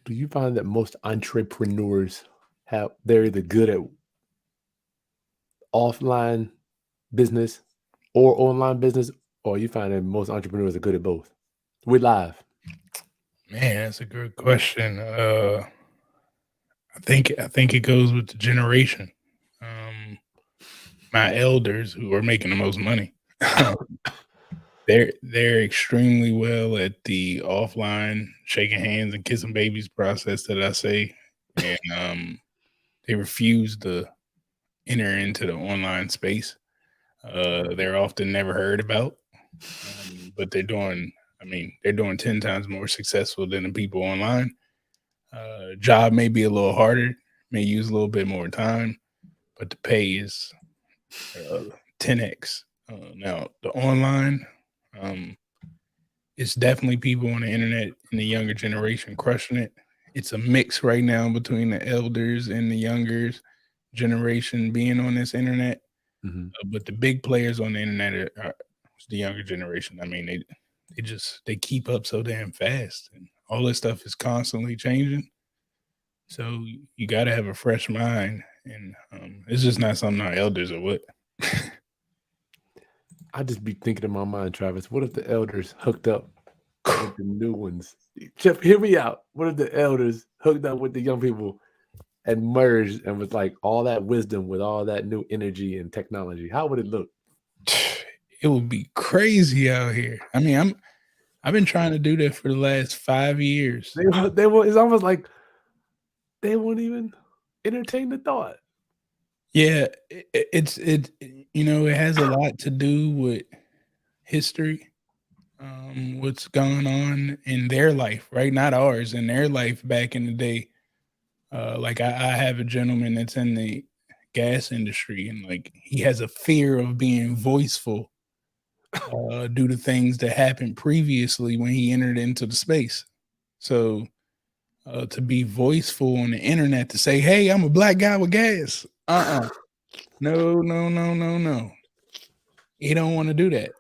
Do you find that most entrepreneurs they're either good at offline business or online business, or you find that most entrepreneurs are good at both? We're live. Man, that's a good question. I think it goes with the generation. Um, my elders who are making the most money, they're extremely well at the offline shaking hands and kissing babies process that I say, and they refuse to enter into the online space. They're often never heard about, but they're doing. I mean, they're doing 10 times more successful than the people online. Job may be a little harder, may use a little bit more time, but the pay is 10x. Now, the online, um, it's definitely people on the internet in the younger generation crushing it. It's a mix right now between the elders and the younger generation being on this internet. Mhm. But the big players on the internet are the younger generation. I mean, they keep up so damn fast, and all this stuff is constantly changing. So you got to have a fresh mind, and it's just not something our elders are with. I just be thinking in my mind, Travis, what if the elders hooked up with the new ones? Chip, hear me out. What if the elders hooked up with the young people and merged and was like all that wisdom with all that new energy and technology? How would it look? It would be crazy out here. I mean, I've been trying to do that for the last 5 years. It's almost like they won't even entertain the thought. Yeah, it has a lot to do with history, what's going on in their life, right? Not ours, in their life back in the day. Like I have a gentleman that's in the gas industry, and like he has a fear of being voiceful due to things that happened previously when he entered into the space. So to be voiceful on the internet to say, "Hey, I'm a black guy with gas," no, no, no, no, no. He don't want to do that,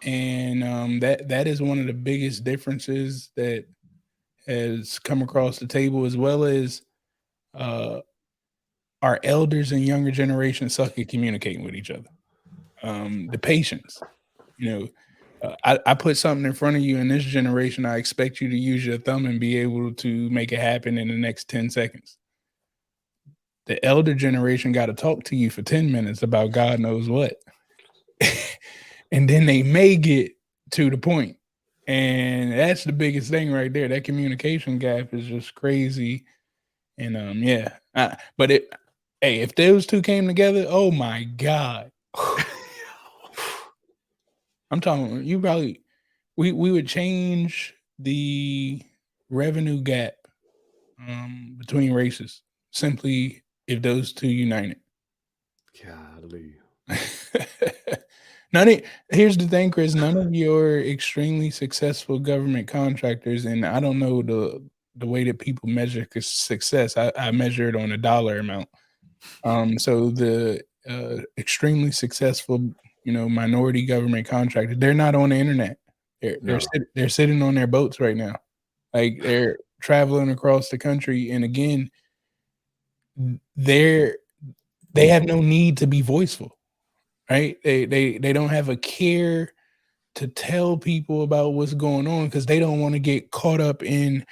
and that is one of the biggest differences that has come across the table, as well as uh, our elders and younger generation suck at communicating with each other. The patience, you know, I put something in front of you in this generation. I expect you to use your thumb and be able to make it happen in the next 10 seconds. The elder generation got to talk to you for 10 minutes about God knows what. And then they may get to the point. And that's the biggest thing right there. That communication gap is just crazy. And yeah. But hey, if those two came together, oh my God. I'm talking you probably we would change the revenue gap between races simply if those two united. Golly. none of, Here's the thing, Chris. None of your extremely successful government contractors, and I don't know the way that people measure success. I measure it on a dollar amount. So the extremely successful, minority government contractors, they're not on the internet. No. They're sitting on their boats right now, like they're traveling across the country, and again, they're they have no need to be voiceful, right? They don't have a care to tell people about what's going on because they don't want to get caught up in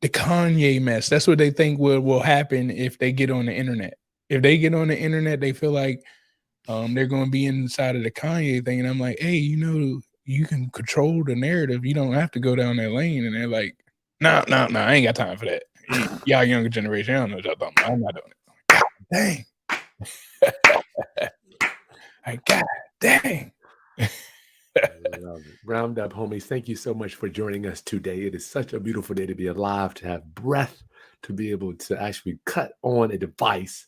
the Kanye mess. That's what they think will happen if they get on the internet. If they get on the internet, they feel like they're going to be inside of the Kanye thing. And I'm like, hey, you can control the narrative. You don't have to go down that lane. And they're like, no, no, no, I ain't got time for that. Y'all younger generation, I don't know what y'all talking about. I'm not doing it. Dang. Like, God dang. I love it. Round up, homies. Thank you so much for joining us today. It is such a beautiful day to be alive, to have breath, to be able to actually cut on a device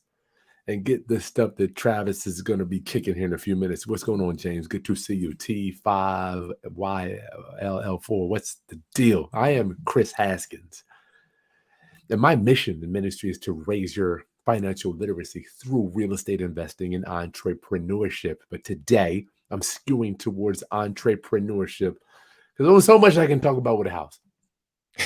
and get the stuff that Travis is going to be kicking here in a few minutes. What's going on, James? Good to see you. T5YLL4. What's the deal? I am Chris Haskins. And my mission in ministry is to raise your financial literacy through real estate investing and entrepreneurship. But today, I'm skewing towards entrepreneurship because there's so much I can talk about with a house.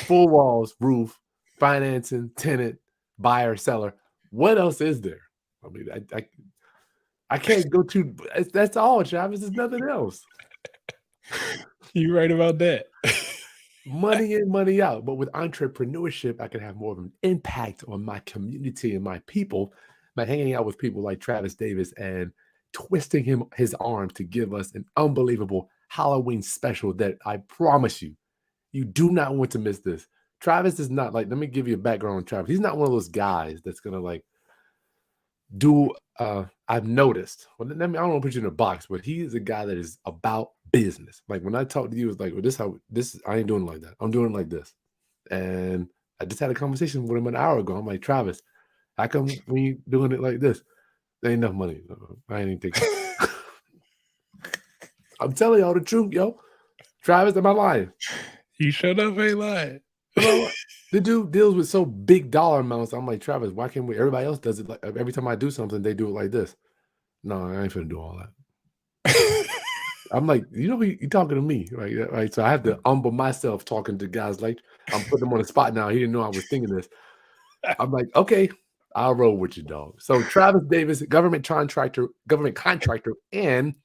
Full walls, roof, financing, tenant, buyer, seller. What else is there? I mean, I can't go too. That's all, Travis. There's nothing else. You're right about that. Money in, money out. But with entrepreneurship, I can have more of an impact on my community and my people by hanging out with people like Travis Davis and twisting his arms to give us an unbelievable Halloween special that I promise you do not want to miss this. Travis is not like, let me give you a background on Travis. He's not one of those guys that's gonna like do I've noticed. Well, I don't want to put you in a box, but he is a guy that is about business. Like when I talk to you, it's like, well, this I ain't doing it like that. I'm doing it like this. And I just had a conversation with him an hour ago. I'm like, Travis, how come we doing it like this? There ain't enough money. I ain't even thinking. I'm telling y'all the truth, yo. Travis, am I lying? You shut up, ain't lying. The dude deals with so big dollar amounts. I'm like, Travis, why can't we? Everybody else does it. Like every time I do something, they do it like this. No, I ain't finna do all that. I'm like, you talking to me, right? Right. So I have to humble myself talking to guys like I'm putting him on the spot now. He didn't know I was thinking this. I'm like, okay, I'll roll with you, dog. So Travis Davis, government contractor, and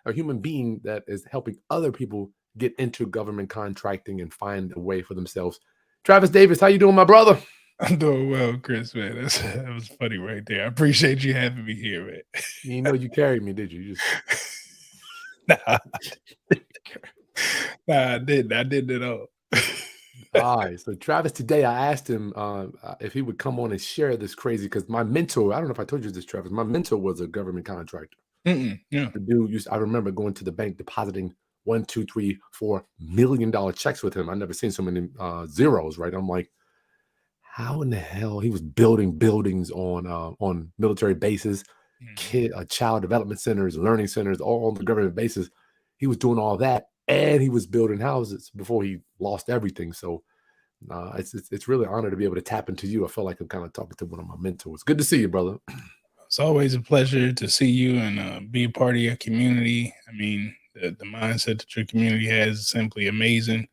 a human being that is helping other people get into government contracting and find a way for themselves. Travis Davis, how you doing, my brother? I'm doing well, Chris, man. That was funny right there. I appreciate you having me here, man. You know you carried me, did you? You just Nah, I didn't. I didn't at all. all right. So Travis, today I asked him if he would come on and share this crazy because my mentor, I don't know if I told you this, Travis, my mentor was a government contractor. Yeah. The dude I remember going to the bank depositing $1, $2, $3, $4 million checks with him. I never seen so many zeros, right? I'm like, how in the hell he was building buildings on military bases, child development centers, learning centers, all on the government bases. He was doing all that, and he was building houses before he lost everything. So it's really an honor to be able to tap into you. I feel like I'm kind of talking to one of my mentors. Good to see you, brother. It's always a pleasure to see you and be a part of your community. I mean, the mindset that your community has is simply amazing.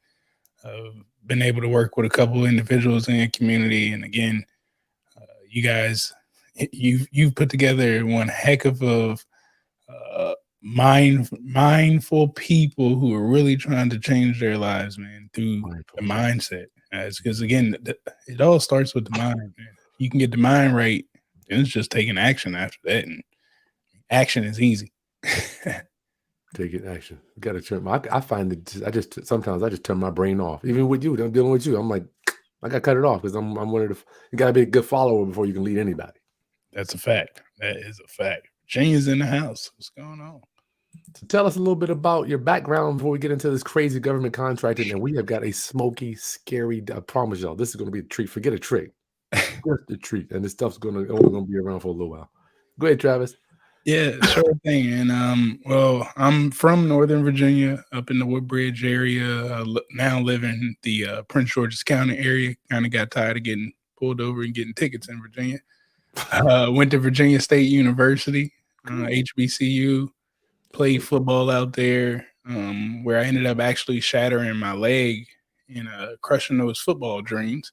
Been able to work with a couple of individuals in your community, and again, you guys, you've put together one heck of mindful people who are really trying to change their lives, man, through the mindset. Because again, it all starts with the mind, man. You can get the mind right, and it's just taking action after that, and action is easy. Taking action. You got to turn. I find it. Sometimes I just turn my brain off. Even with you, I'm dealing with you. I'm like, I got to cut it off because I'm one of the. You got to be a good follower before you can lead anybody. That's a fact. That is a fact. Virginia's in the house. What's going on? So tell us a little bit about your background before we get into this crazy government contracting. And we have got a smoky, scary. I promise y'all, this is going to be a treat. Forget a trick, just a treat. And this stuff's only going to be around for a little while. Go ahead, Travis. Yeah, sure thing. And well, I'm from Northern Virginia, up in the Woodbridge area. Now live in the Prince George's County area. Kind of got tired of getting pulled over and getting tickets in Virginia. Went to Virginia State University, HBCU. Played football out there, where I ended up actually shattering my leg and crushing those football dreams.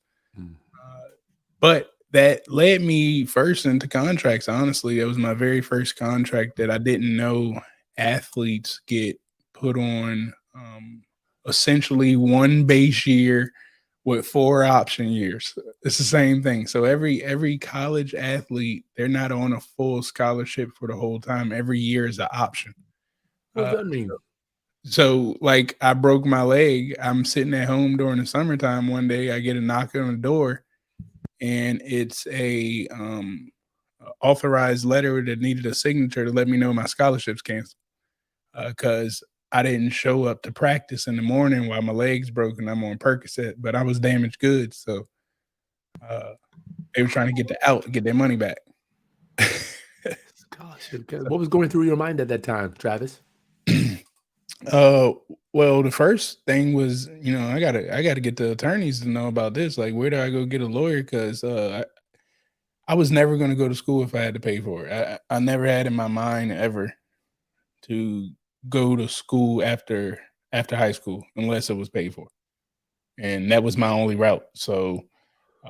But that led me first into contracts. Honestly, it was my very first contract that I didn't know athletes get put on essentially one base year with 4 option years. It's the same thing. So every college athlete, they're not on a full scholarship for the whole time. Every year is an option. What does that mean? So like I broke my leg. I'm sitting at home during the summertime. One day I get a knock on the door, and it's a authorized letter that needed a signature to let me know my scholarship's canceled. Because I didn't show up to practice in the morning while my leg's broken. I'm on Percocet, but I was damaged goods. So they were trying to get their money back. Scholarship. What was going through your mind at that time, Travis? Well, the first thing was, I gotta get the attorneys to know about this. Like, where do I go get a lawyer? Because I was never going to go to school if I had to pay for it. I never had in my mind ever to go to school after high school unless it was paid for, and that was my only route. So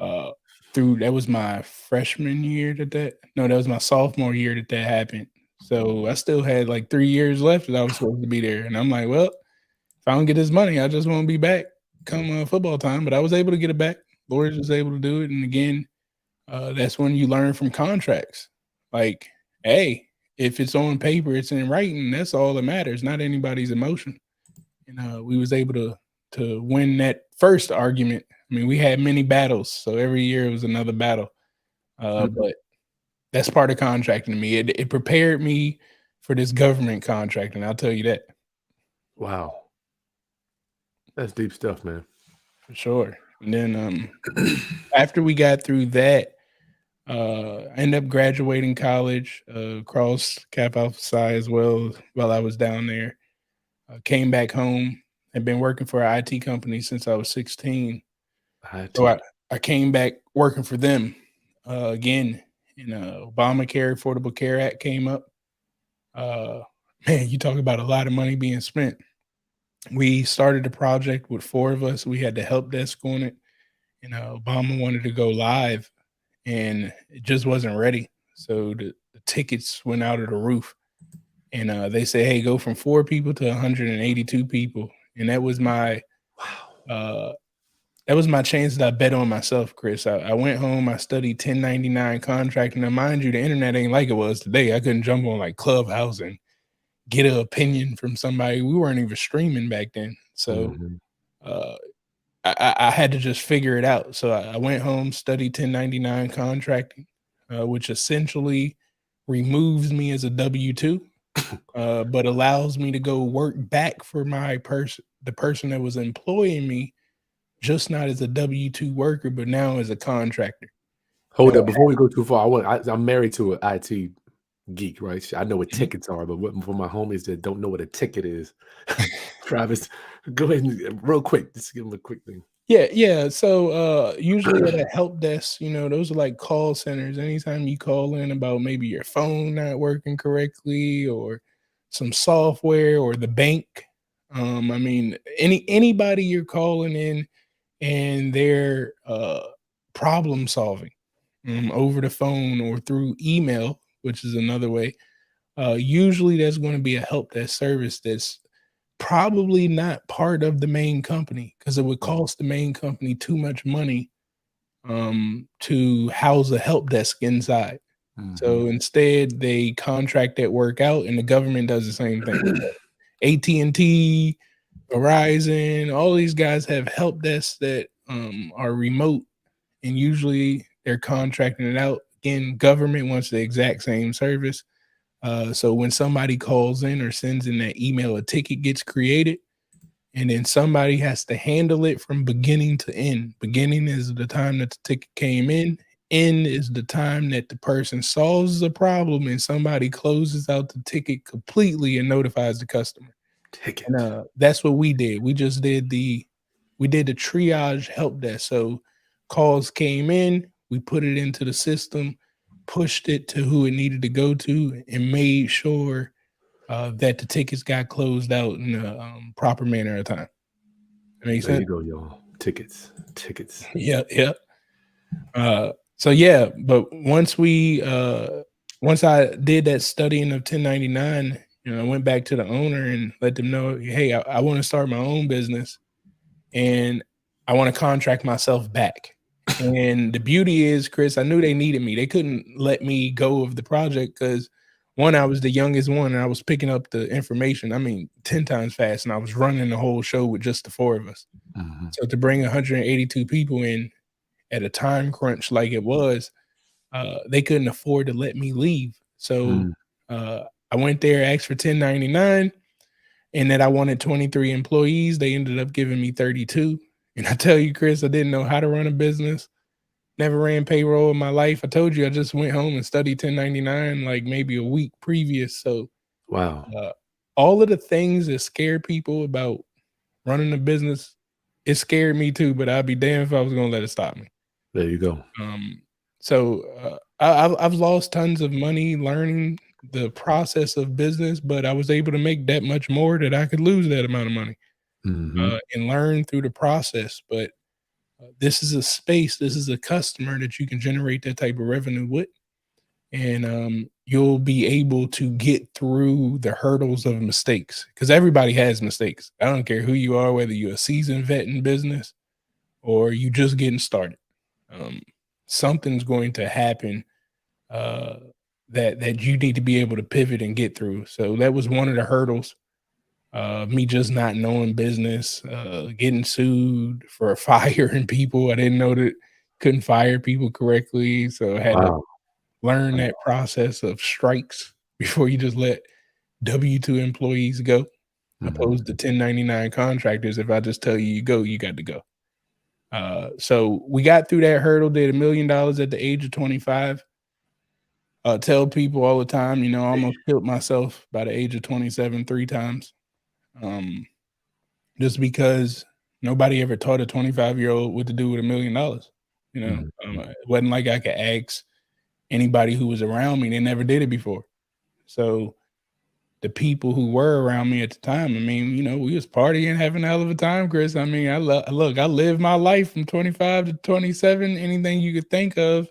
uh, through that was my freshman year that no, that was my sophomore year that happened. So I still had like 3 years left that I was supposed to be there, and I'm like, "Well, if I don't get this money, I just won't be back come, football time," but I was able to get it back. Lawyers was able to do it, and again, that's when you learn from contracts. Like, hey, if it's on paper, it's in writing, that's all that matters, not anybody's emotion. And we was able to win that first argument. I mean, we had many battles, so every year it was another battle. Mhm. But that's part of contracting to me. It prepared me for this government contracting. I'll tell you that Wow. That's deep stuff, man. for sure. And then after we got through that, I ended up graduating college, crossed Cap Alpha Psi as well while I was down there. Came back home. Had been working for an IT company since I was 16. So IT. I came back working for them again. And Obamacare, Affordable Care Act came up. Uh, man, you talk about a lot of money being spent. We started a project with four of us. We had the help desk on it, and Obama wanted to go live, and it just wasn't ready. So the tickets went out of the roof, and they say, "Hey, go from 4 people to 182 people," and Wow. uh, that was my chance that I bet on myself, Chris. I went home, I studied 1099 contracting. Now, mind you, the internet ain't like it was today. I couldn't jump on like Clubhouse and get an opinion from somebody. We weren't even streaming back then. So Mhm. uh, I had to just figure it out. So I went home, studied 1099 contracting, which essentially removes me as a W 2, but allows me to go work back for the person that was employing me, just not as a W 2 worker, but now as a contractor. Now, Hold up, before we go too far, I'm married to an IT geek, right? I know what mhm. tickets are, but what for my homies that don't know what a ticket is, Travis, go ahead and real quick, just give them a quick thing. Yeah, yeah. So usually at a help desk, those are like call centers. Anytime you call in about maybe your phone not working correctly or some software or the bank. I mean, anybody you're calling in and they're problem solving over the phone or through email, which is another way. Usually that's going to be a help desk service that's probably not part of the main company because it would Mhm, cost the main company too much money, to house a help desk inside. So mhm. instead, they contract that work out, and the government does the same thing. AT&T, Verizon, all these guys have help desks that, are remote, and usually they're contracting it out. Again, government wants the exact same service. So when somebody calls in or sends in that email, a ticket gets created, and then somebody has to handle it from beginning to end. Beginning is the time that the ticket came in. End is the time that the person solves the problem and somebody closes out the ticket completely and notifies the customer. And Ticket. that's what we did. We did the triage help desk. So calls came in, we put it into the system, pushed it to who it needed to go to, and made sure that the tickets got closed out in a proper manner of time. That makes There sense? you go, y'all. Tickets, tickets. Yeah, yeah. So yeah, but once I did that studying of 1099, I went back to the owner and let them know, hey, I want to start my own business and I want to contract myself back. And the beauty is, Chris, I knew they needed me. They couldn't let me go of the project because one, I was the youngest one and I was picking up the information. I mean, 10 times fast, and I was running the whole show with just the four of us. Mhm. So to bring 182 people in at a time crunch like it was, they couldn't afford to let me leave. So Mm. uh, I went there, asked for 1099, and that I wanted 23 employees. They ended up giving me 32. And I tell you, Chris, I didn't know how to run a business. Never ran payroll in my life. I told you I just went home and studied 1099 like maybe a week previous. So Wow. uh, all of the things that scare people about running a business, it scared me too. But I'd be damned if I was gonna let it stop me. There you go. Um, so I've lost tons of money learning the process of business, but I was able to make that much more that I could lose that amount of money Mhm. and learn through the process. But This is a space, this is a customer that you can generate that type of revenue with, and you'll be able to get through the hurdles of mistakes because everybody has mistakes. I don't care who you are, whether you're a seasoned vet in business or you just getting started. Um, Something's going to happen uh, that you need to be able to pivot and get through. So that was one of the hurdles. Me just not knowing business, getting sued for firing people. I didn't know that couldn't fire people correctly, so I had to Wow. learn that process of strikes before you just let W-2 employees go, opposed to Mhm. 1099 contractors. If I just tell you you go, you got to go. So we got through that hurdle, did $1 million at the age of 25. Tell people all the time, you know, I almost killed myself by the age of 27 3 times. Um, just because nobody ever taught a 25-year-old what to do with $1 million. You know, Mhm. it wasn't like I could ask anybody who was around me. They never did it before. So the people who were around me at the time, I mean, you know, we was partying, having a hell of a time, Chris. I mean, look, I lived my life from 25 to 27. Anything you could think of,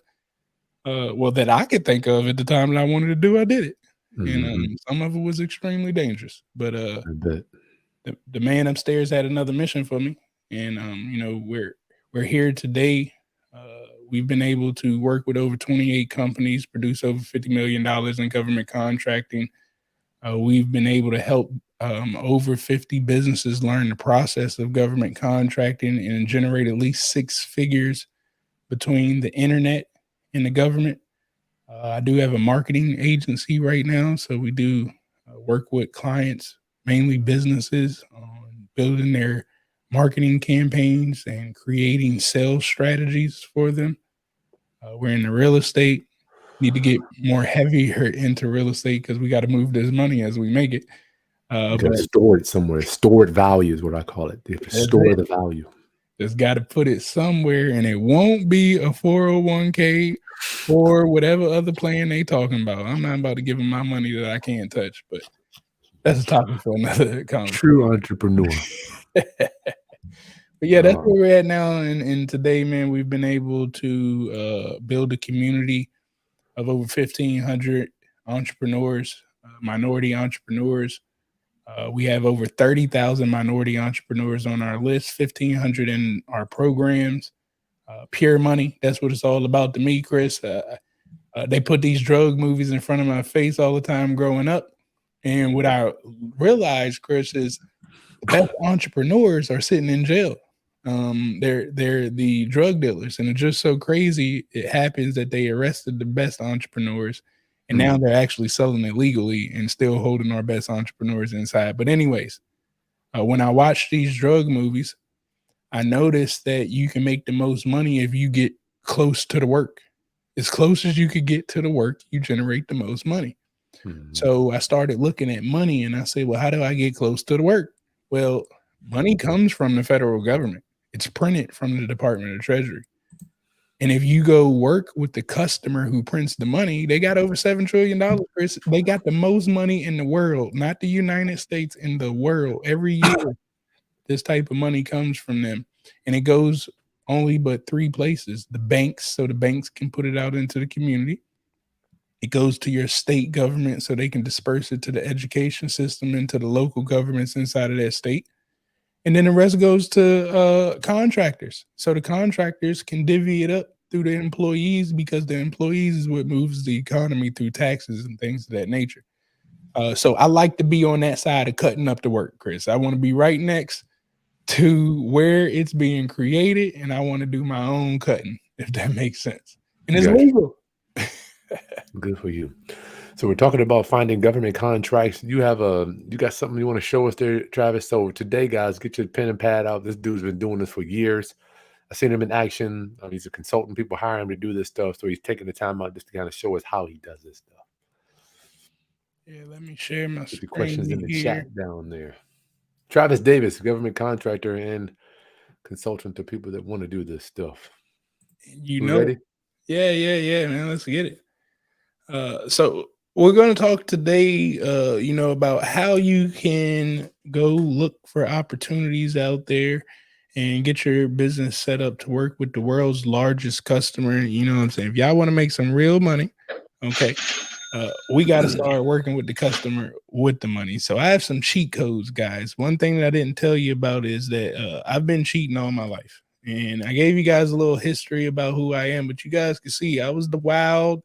well, that I could think of at the time that I wanted to do, I did it. And Mhm. some of it was extremely dangerous. But I bet. the man upstairs had another mission for me, and you know, we're here today. We've been able to work with over 28 companies, produce over $50 million in government contracting. We've been able to help over 50 businesses learn the process of government contracting and generate at least six figures between the internet and the government. I do have a marketing agency right now, so we do work with clients, mainly businesses, on building their marketing campaigns and creating sales strategies for them. We're in the real estate. Need to get more heavier into real estate because we got to move this money as we make it. You gotta But store it somewhere. Stored value is what I call it. You have to that's store it. the value. Just got to put it somewhere, and it won't be a 401k or whatever other plan they talking about. I'm not about to give them my money that I can't touch, but that's a topic for another conversation. True entrepreneur. But yeah, that's Oh, where we're at now. And today, man, we've been able to build a community of over 1,500 entrepreneurs, minority entrepreneurs. We have over 30,000 minority entrepreneurs on our list, 1,500 in our programs. Pure money. That's what it's all about to me, Chris. They put these drug movies in front of my face all the time growing up. And what I realized, Chris, is the best entrepreneurs are sitting in jail. They're the drug dealers, and it's just so crazy. It happens that they arrested the best entrepreneurs, and now mm, they're actually selling it legally and still holding our best entrepreneurs inside. But anyways, when I watch these drug movies, I noticed that you can make the most money if you get close to the work. As close as you could get to the work, you generate the most money. mhm, So I started looking at money and I said, well, how do I get close to the work? Well, money comes from the federal government. It's printed from the Department of Treasury. And if you go work with the customer who prints the money, they got over $7 trillion, Chris. They got the most money in the world, not the United States, in the world. Every year, this type of money comes from them. And it goes only but three places: the banks, so the banks can put it out into the community. It goes to your state government so they can disperse it to the education system and to the local governments inside of that state. And then the rest goes to contractors. So the contractors can divvy it up through the employees because the employees is what moves the economy through taxes and things of that nature. So I like to be on that side of cutting up the work, Chris. I want to be right next to where it's being created, and I want to do my own cutting, if that makes sense. And it's gotcha. legal. Good for you. So we're talking about finding government contracts. You got something you want to show us there, Travis? So today, guys, get your pen and pad out. This dude's been doing this for years. I've seen him in action. He's a consultant. People hire him to do this stuff. So he's taking the time out just to kind of show us how he does this stuff. Yeah, let me share my Put your questions in screen the here. chat down there. Travis Davis, government contractor and consultant to people that want to do this stuff. You We know, ready? yeah, man. Let's get it. So we're going to talk today, you know, about how you can go look for opportunities out there and get your business set up to work with the world's largest customer. You know what I'm saying? If y'all want to make some real money, okay, we got to start working with the customer with the money. So I have some cheat codes, guys. One thing that I didn't tell you about is that I've been cheating all my life. And I gave you guys a little history about who I am, but you guys can see I was the wild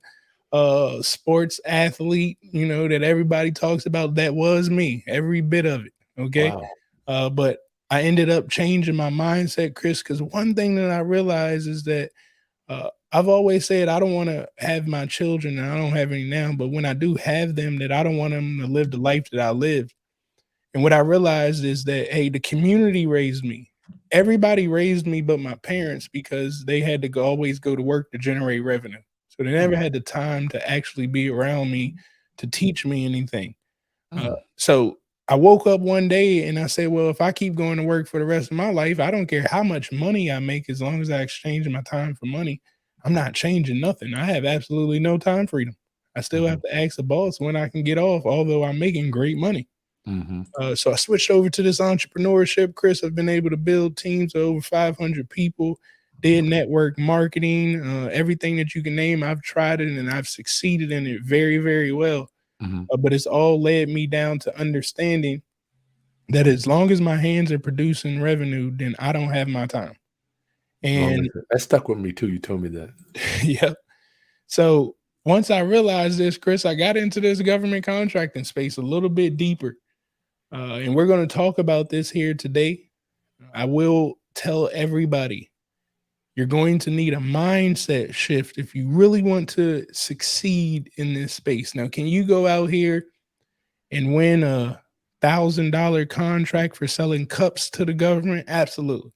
sports athlete, you know, that everybody talks about. That was me, every bit of it. Okay. Wow. But I ended up changing my mindset, Chris, because one thing that I realized is that I've always said I don't want to have my children, and I don't have any now, but when I do have them, that I don't want them to live the life that I lived. And what I realized is that, hey, the community raised me. Everybody raised me but my parents, because they had to always go to work to generate revenue. So they never Mm, had the time to actually be around me to teach me anything. mm, So I woke up one day and I said, well, if I keep going to work for the rest of my life, I don't care how much money I make, as long as I exchange my time for money. I'm not changing nothing. I have absolutely no time freedom. I still mhm, have to ask the boss when I can get off, although I'm making great money. mhm, So I switched over to this entrepreneurship, Chris. I've been able to build teams of over 500 people, did network marketing, everything that you can name. I've tried it and I've succeeded in it very, very well. mhm. But it's all led me down to understanding that as long as my hands are producing revenue, then I don't have my time. Long And as that stuck with me too. You told me that. yeah. So once I realized this, Chris, I got into this government contracting space a little bit deeper. And we're going to talk about this here today. I will tell everybody you're going to need a mindset shift if you really want to succeed in this space. Now, can you go out here and win $1,000 contract for selling cups to the government? Absolutely.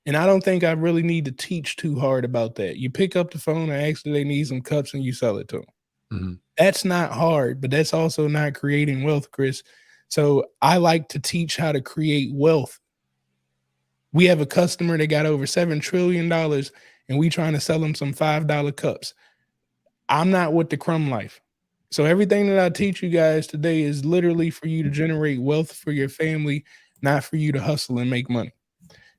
And I don't think I really need to teach too hard about that. You pick up the phone and ask if they need some cups and you sell it to them. Mhm, That's not hard, but that's also not creating wealth, Chris. So I like to teach how to create wealth. We have a customer that got over $7 trillion, and we trying to sell them some $5 cups. I'm not with the crumb life. So everything that I teach you guys today is literally for you to generate wealth for your family, not for you to hustle and make money.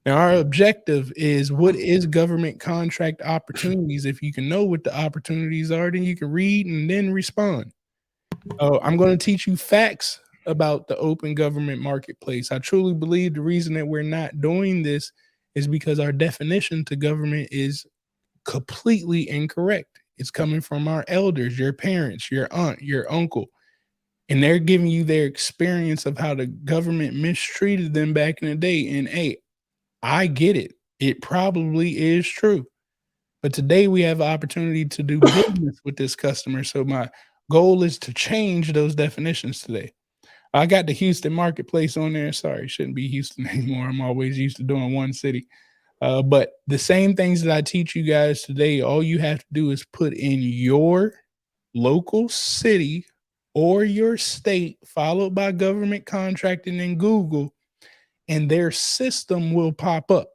Now, our objective is, what is government contract opportunities? If you can know what the opportunities are, then you can read and then respond. I'm going to teach you facts about the open government marketplace. I truly believe the reason that we're not doing this is because our definition to government is completely incorrect. It's coming from our elders, your parents, your aunt, your uncle, and they're giving you their experience of how the government mistreated them back in the day. And hey, I get it. It probably is true. But today we have an opportunity to do business with this customer. So my goal is to change those definitions today. I got the Houston marketplace on there. Sorry, shouldn't be Houston anymore. I'm always used to doing one city. But the same things that I teach you guys today, all you have to do is put in your local city or your state, followed by government contracting in Google, and their system will pop up.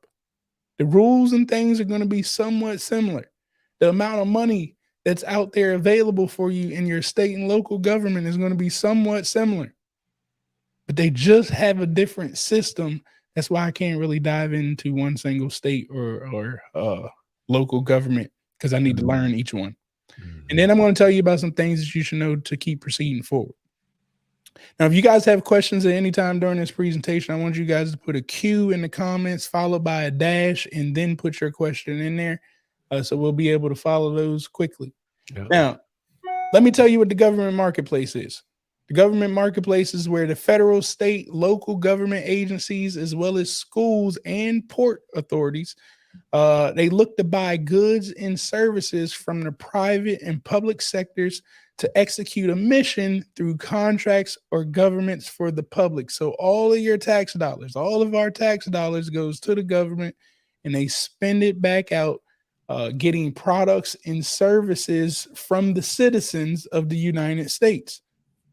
The rules and things are going to be somewhat similar. The amount of money that's out there available for you in your state and local government is going to be somewhat similar, but they just have a different system. That's why I can't really dive into one single state or local government, because I need to mhm, learn each one. And mhm. then I'm going to tell you about some things that you should know to keep proceeding forward. Now, if you guys have questions at any time during this presentation, I want you guys to put a Q in the comments, followed by a dash, and then put your question in there. So we'll be able to follow those quickly. Yeah. Now, let me tell you what the government marketplace is. The government marketplace is where the federal, state, local government agencies, as well as schools and port authorities, they look to buy goods and services from the private and public sectors to execute a mission through contracts or governments for the public. So all of your tax dollars, all of our tax dollars goes to the government, and they spend it back out, getting products and services from the citizens of the United States.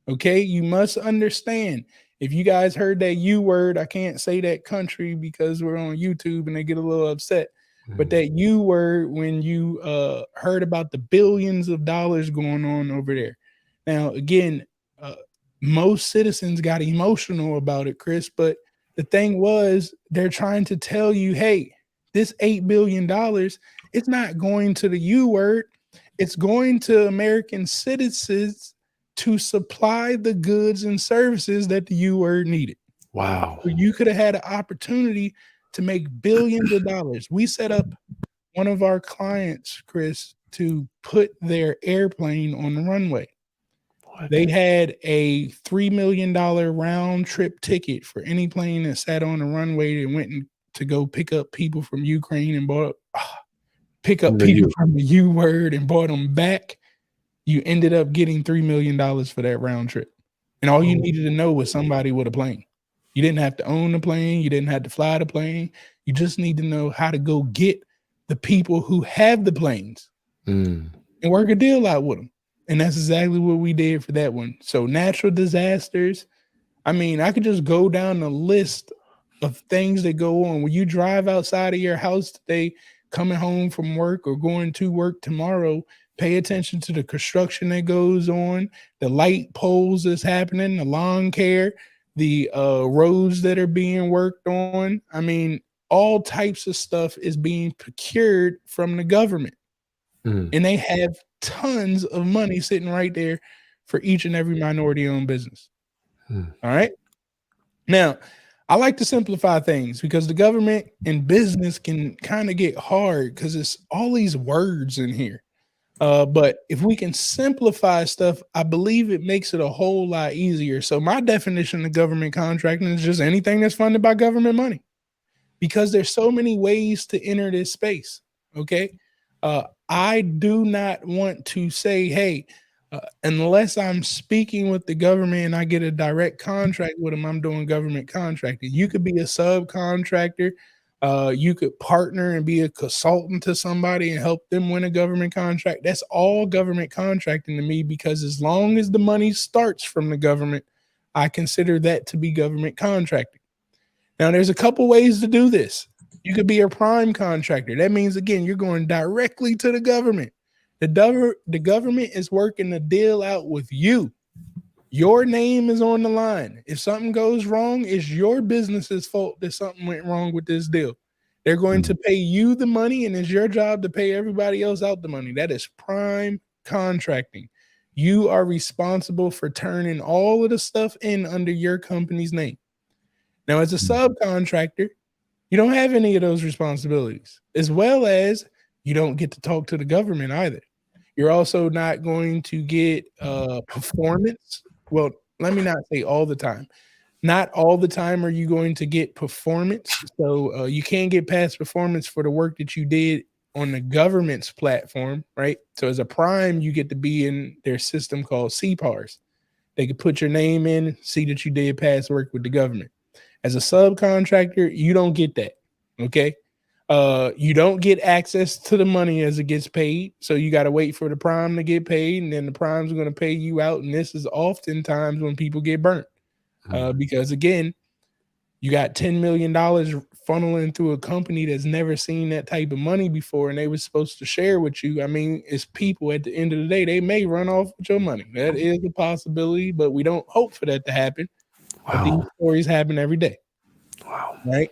Okay, you must understand. If you guys heard that U word, I can't say that country because we're on YouTube and they get a little upset. But Mhm, that U word, when you heard about the billions of dollars going on over there. Now, again, uh, most citizens got emotional about it, Chris, but The thing was, they're trying to tell you, hey, this $8 billion, it's not going to the U word. It's going to American citizens to supply the goods and services that the U word needed. Wow. So you could have had an opportunity to make billions of dollars. We set up one of our clients, Chris, to put their airplane on the runway. What? They had a $3 million round trip ticket for any plane that sat on the runway that went to go pick up people from Ukraine and pick up From the people U. from the U word and brought them back. You ended up getting $3 million for that round trip. And all you needed to know was somebody with a plane. You didn't have to own the plane. You didn't have to fly the plane. You just need to know how to go get the people who have the planes Mm. and work a deal out with them. And that's exactly what we did for that one. So natural disasters. I mean, I could just go down the list of things that go on. When you drive outside of your house today, coming home from work or going to work tomorrow, pay attention to the construction that goes on, the light poles that's happening, the lawn care, the roads that are being worked on. I mean, all types of stuff is being procured from the government. Mm. And they have tons of money sitting right there for each and every minority owned business. Mm. All right. Now, I like to simplify things because the government and business can kind of get hard because it's all these words in here. But if we can simplify stuff, I believe it makes it a whole lot easier. So, my definition of government contracting is just anything that's funded by government money because there's so many ways to enter this space. Okay. I do not want to say, hey, unless I'm speaking with the government and I get a direct contract with them, I'm doing government contracting. You could be a subcontractor. You could partner and be a consultant to somebody and help them win a government contract. That's all government contracting to me because as long as the money starts from the government, I consider that to be government contracting. Now, there's a couple ways to do this. You could be a prime contractor. That means, again, you're going directly to the government. The government is working the deal out with you. Your name is on the line. If something goes wrong, it's your business's fault that something went wrong with this deal. They're going to pay you the money, and it's your job to pay everybody else out the money. That is prime contracting. You are responsible for turning all of the stuff in under your company's name. Now, as a subcontractor, you don't have any of those responsibilities, as well as you don't get to talk to the government either. You're also not going to get performance. Well, let me not say all the time. Not all the time are you going to get performance. So you can't get past performance for the work that you did on the government's platform, right? So as a prime, you get to be in their system called CPARs. They can put your name in, see that you did past work with the government. As a subcontractor, you don't get that. Okay. You don't get access to the money as it gets paid. So you got to wait for the prime to get paid, and then the primes are going to pay you out. And this is oftentimes when people get burnt. Because again, you got $10 million funneling through a company that's never seen that type of money before, and they were supposed to share with you. I mean, it's people at the end of the day, they may run off with your money. That is a possibility, but we don't hope for that to happen. But these Wow. stories happen every day, Wow. right?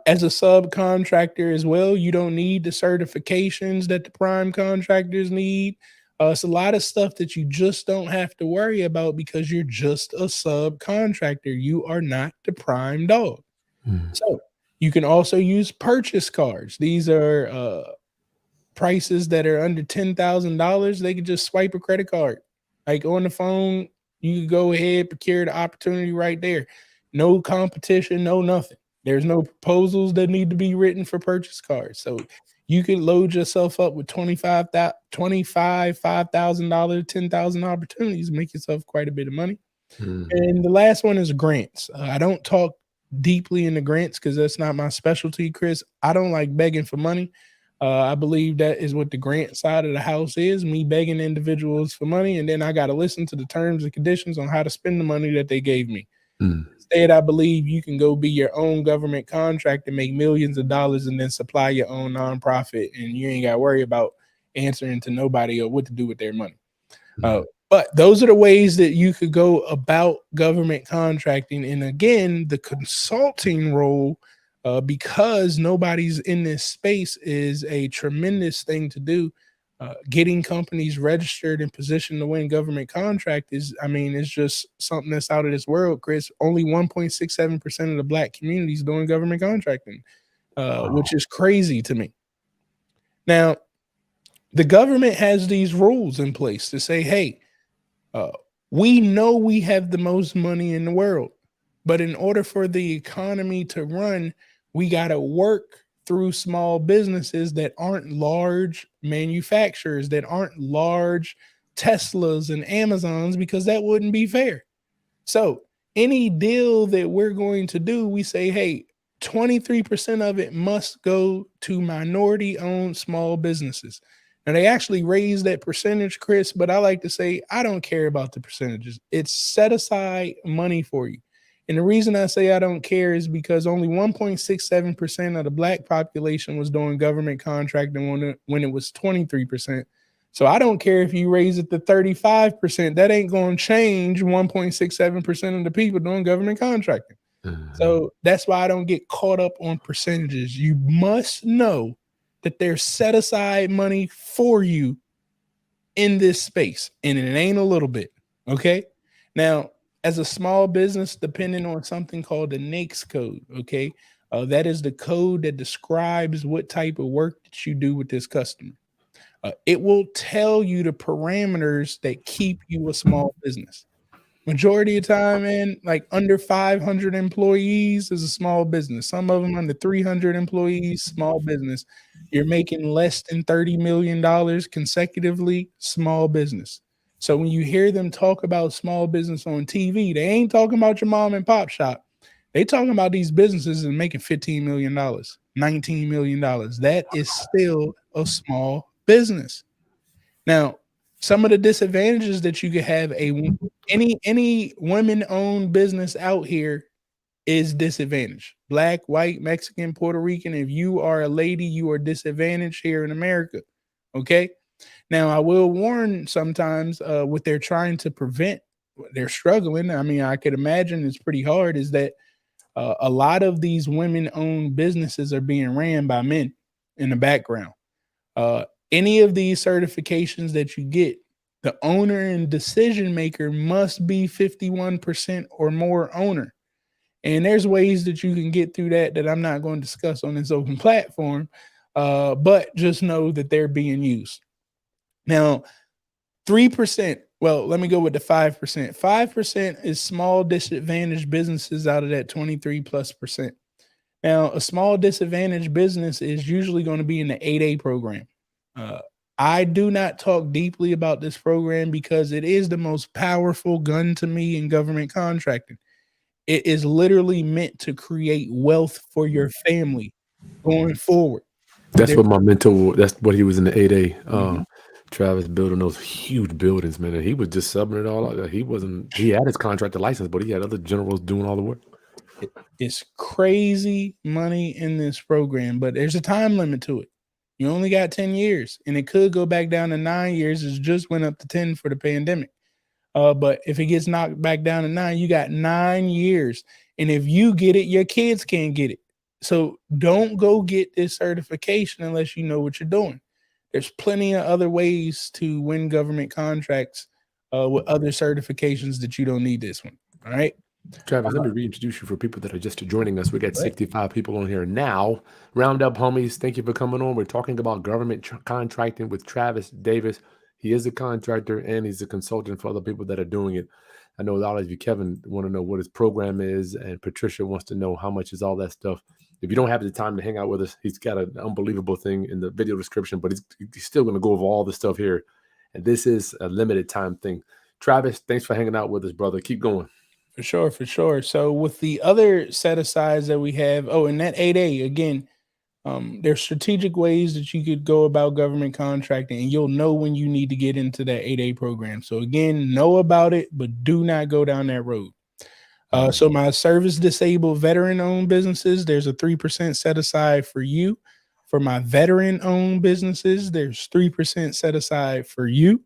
As a subcontractor as well, you don't need the certifications that the prime contractors need. It's a lot of stuff that you just don't have to worry about because you're just a subcontractor. You are not the prime dog. Mm. So you can also use purchase cards. These are prices that are under $10,000. They could just swipe a credit card. Like on the phone, you could go ahead, procure the opportunity right there. No competition, no nothing. There's no proposals that need to be written for purchase cards. So you can load yourself up with 25, $5,000, 10,000 opportunities, make yourself quite a bit of money. Mm. And the last one is grants. I don't talk deeply into grants because that's not my specialty, Chris. I don't like begging for money. I believe that is what the grant side of the house is, me begging individuals for money. And then I got to listen to the terms and conditions on how to spend the money that they gave me. Mm. Instead, I believe you can go be your own government contractor, make millions of dollars, and then supply your own nonprofit. And you ain't got to worry about answering to nobody or what to do with their money. Mm. But those are the ways that you could go about government contracting. And again, the consulting role, because nobody's in this space, is a tremendous thing to do. Getting companies registered and positioned to win government contract is, I mean, it's just something that's out of this world, Chris. Only 1.67% of the black community is doing government contracting, which is crazy to me. Now, the government has these rules in place to say, hey, uh, we know we have the most money in the world, but in order for the economy to run, we got to work through small businesses that aren't large manufacturers, that aren't large Teslas and Amazons, because that wouldn't be fair. So, any deal that we're going to do, we say, hey, 23% of it must go to minority owned small businesses. Now, they actually raised that percentage, Chris, but I like to say, I don't care about the percentages. It's set aside money for you. And the reason I say I don't care is because only 1.67% of the black population was doing government contracting when it was 23%. So I don't care if you raise it to 35%. That ain't going to change 1.67% of the people doing government contracting. So that's why I don't get caught up on percentages. You must know that there's set aside money for you in this space, and it ain't a little bit. Okay. Now, as a small business, depending on something called the NAICS code, okay, that is the code that describes what type of work that you do with this customer. It will tell you the parameters that keep you a small business. Majority of time, man, like under 500 employees is a small business. Some of them under 300 employees, small business. You're making less than $30 million consecutively, small business. So when you hear them talk about small business on TV, they ain't talking about your mom and pop shop. They talking about these businesses and making $15 million, $19 million. That is still a small business. Now, some of the disadvantages that you could have, any women owned business out here is disadvantaged. Black, white, Mexican, Puerto Rican. If you are a lady, you are disadvantaged here in America. Okay. Now, I will warn sometimes what they're trying to prevent, they're struggling. I mean, I could imagine it's pretty hard, is that a lot of these women owned businesses are being ran by men in the background. Any of these certifications that you get, the owner and decision maker must be 51% or more owner. And there's ways that you can get through that I'm not going to discuss on this open platform, but just know that they're being used. Now, 3%, well, let me go with the 5%. 5% is small disadvantaged businesses out of that 23 plus percent. Now, a small disadvantaged business is usually going to be in the 8A program. I do not talk deeply about this program because it is the most powerful gun to me in government contracting. It is literally meant to create wealth for your family going forward. That's There, what my mentor. That's what he was in the 8A. Mhm. Travis building those huge buildings, man. And he was just subbing it all out. He wasn't. He had his contractor license, but he had other generals doing all the work. It's crazy money in this program, but there's a time limit to it. You only got 10 years, and it could go back down to 9 years. It just went up to 10 for the pandemic. But if it gets knocked back down to 9, you got 9 years. And if you get it, your kids can't get it. So don't go get this certification unless you know what you're doing. There's plenty of other ways to win government contracts with other certifications that you don't need this one. All right. Travis, let me reintroduce you for people that are just joining us. We got Right. 65 people on here now. Round up, homies. Thank you for coming on. We're talking about government contracting with Travis Davis. He is a contractor and he's a consultant for other people that are doing it. I know a lot of you, Kevin, want to know what his program is, and Patricia wants to know how much is all that stuff. If you don't have the time to hang out with us, he's got an unbelievable thing in the video description, but he's still going to go over all the stuff here. And this is a limited time thing. Travis, thanks for hanging out with us, brother. Keep going. For sure, for sure. So with the other set asides that we have, and that 8A again, there's strategic ways that you could go about government contracting, and you'll know when you need to get into that 8A program. So again, know about it, but do not go down that road. So my service disabled veteran owned businesses, there's a 3% set aside for you. For my veteran owned businesses, there's 3% set aside for you.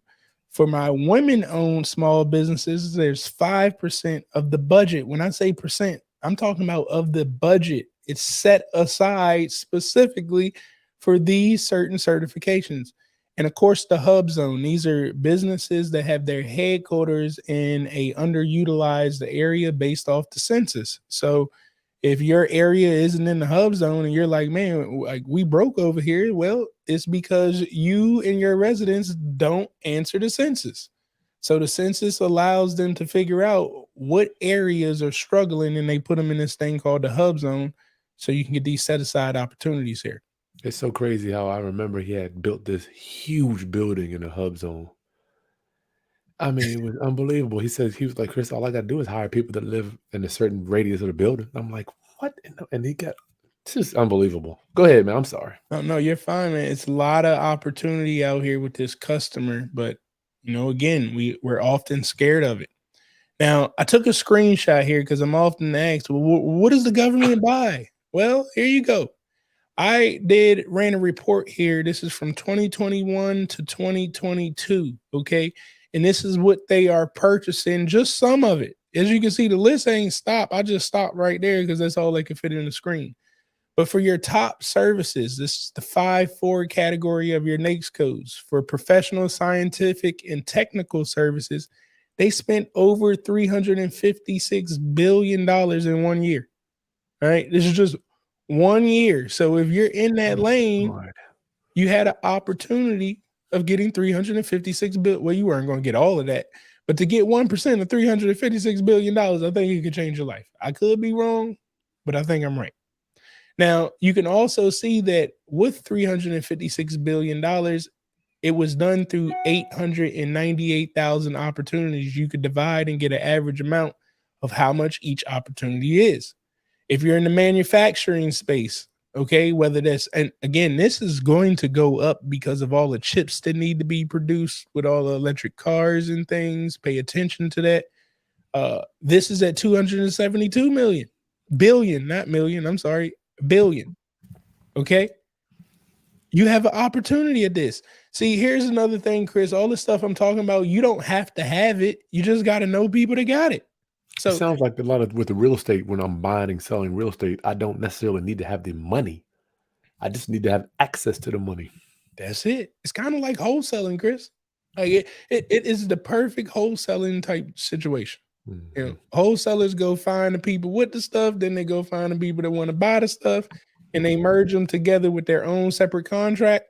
For my women-owned small businesses, there's 5% of the budget. When I say percent, I'm talking about of the budget. It's set aside specifically for these certain certifications. And of course, the hub zone. These are businesses that have their headquarters in a underutilized area based off the census. So if your area isn't in the hub zone and you're like, man, like we broke over here, well, it's because you and your residents don't answer the census. So the census allows them to figure out what areas are struggling and they put them in this thing called the hub zone so you can get these set aside opportunities here. It's so crazy how I remember he had built this huge building in the hub zone. I mean, it was unbelievable. He says he was like, "Chris, all I gotta do is hire people that live in a certain radius of the building." I'm like, "What?" And he got it's just unbelievable. Go ahead, man. I'm sorry. Oh, no, you're fine, man. It's a lot of opportunity out here with this customer, but again, we're often scared of it. Now, I took a screenshot here because I'm often asked, well, what does the government buy? Well, here you go. I ran a report here. This is from 2021 to 2022. Okay. And this is what they are purchasing, just some of it. As you can see, the list ain't stopped. I just stopped right there because that's all they can fit in the screen. But for your top services, this is the 5-4 category of your NAICS codes. For professional, scientific, and technical services, they spent over $356 billion in 1 year. All right. This is just 1 year. So if you're in that lane, Lord. you had an opportunity of getting 356 billion. Well, you weren't going to get all of that, but to get 1% of $356 billion, I think it could change your life. I could be wrong, but I think I'm right. Now, you can also see that with $356 billion, it was done through 898,000 opportunities. You could divide and get an average amount of how much each opportunity is. If you're in the manufacturing space, okay, whether that's, and again, this is going to go up because of all the chips that need to be produced with all the electric cars and things. Pay attention to that. This is at 272 billion, not million. I'm sorry, billion. Okay. You have an opportunity at this. See, here's another thing, Chris. All the stuff I'm talking about, you don't have to have it. You just got to know people that got it. It So sounds like a lot of with the real estate, when I'm buying and selling real estate, I don't necessarily need to have the money. I just need to have access to the money. that's it. It's kind of like wholesaling, Chris. Like it is the perfect wholesaling type situation. Mhm. Wholesalers go find the people with the stuff, then they go find the people that want to buy the stuff, and they merge them together with their own separate contract,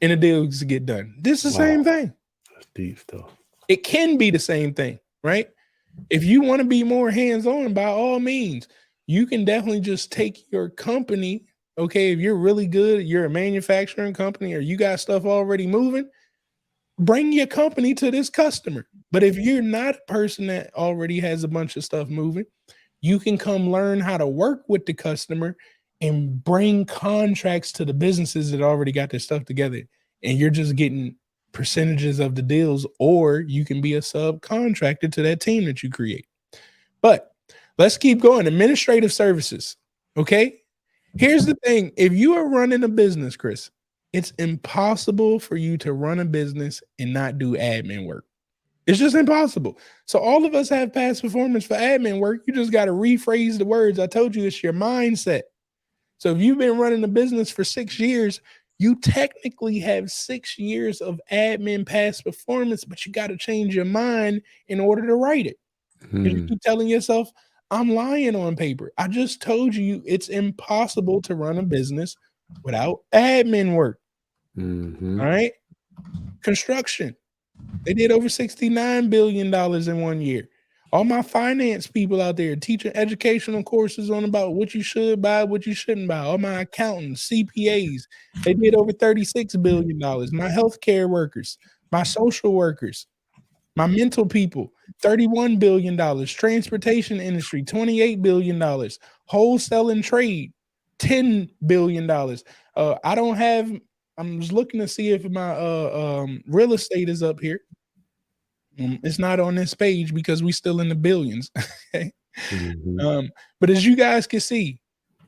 and the deals get done. This is the same Wow. thing. That's deep stuff. It can be the same thing, right? If you want to be more hands-on, by all means, you can definitely just take your company. Okay, if you're really good, you're a manufacturing company, or you got stuff already moving, bring your company to this customer. But if you're not a person that already has a bunch of stuff moving, you can come learn how to work with the customer and bring contracts to the businesses that already got their stuff together. And you're just getting percentages of the deals, or you can be a subcontractor to that team that you create. But let's keep going. Administrative services. Okay. Here's the thing. If you are running a business, Chris, it's impossible for you to run a business and not do admin work. It's just impossible. So all of us have past performance for admin work. You just got to rephrase the words. I told you it's your mindset. So if you've been running a business for 6 years, you technically have 6 years of admin past performance, but you got to change your mind in order to write it. You Hmm. keep telling yourself, I'm lying on paper. I just told you it's impossible to run a business without admin work. Mhm. All right. Construction. They did over $69 billion in 1 year. All my finance people out there teaching educational courses on about what you should buy, what you shouldn't buy. All my accountants, CPAs, they did over $36 billion. My healthcare workers, my social workers, my mental people, $31 billion. Transportation industry, $28 billion. Wholesale and trade, $10 billion. I don't have, I'm just looking to see if my real estate is up here. It's not on this page because we still in the billions. Okay. Mhm. But as you guys can see,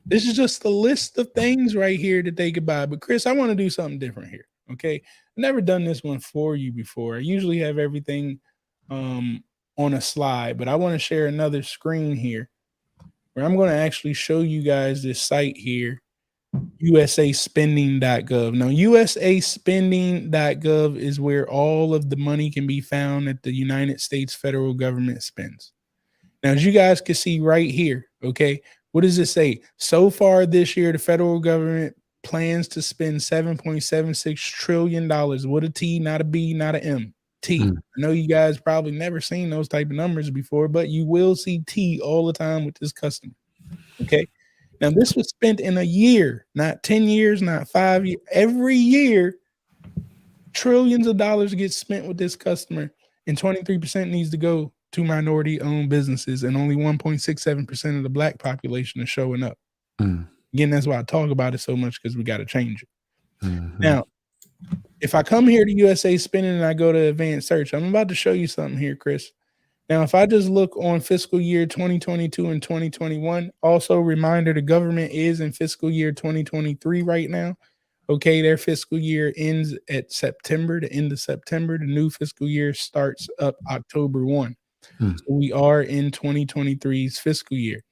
this is just a list of things right here that they could buy. But Chris, I want to do something different here. Okay. I've never done this one for you before. I usually have everything on a slide, but I want to share another screen here where I'm going to actually show you guys this site here, usaspending.gov. Now, usaspending.gov is where all of the money can be found that the United States federal government spends. Now, as you guys can see right here, okay, what does it say? So far this year, the federal government plans to spend $7.76 trillion with a T, not a B, not an M. T. Mm. I know you guys probably never seen those type of numbers before, but you will see T all the time with this customer. Okay. Now, this was spent in a year, not 10 years, not 5 years. Every year, trillions of dollars get spent with this customer, and 23% needs to go to minority-owned businesses, and only 1.67% of the Black population is showing up. Mm. Again, that's why I talk about it so much, because we got to change it. Mm-hmm. Now, if I come here to USA Spending and I go to advanced search, I'm about to show you something here, Chris. Now, if I just look on fiscal year 2022 and 2021, also reminder, the government is in fiscal year 2023 right now. Okay, their fiscal year ends at September, the end of September. The new fiscal year starts up October 1. Mm. So we are in 2023's fiscal year.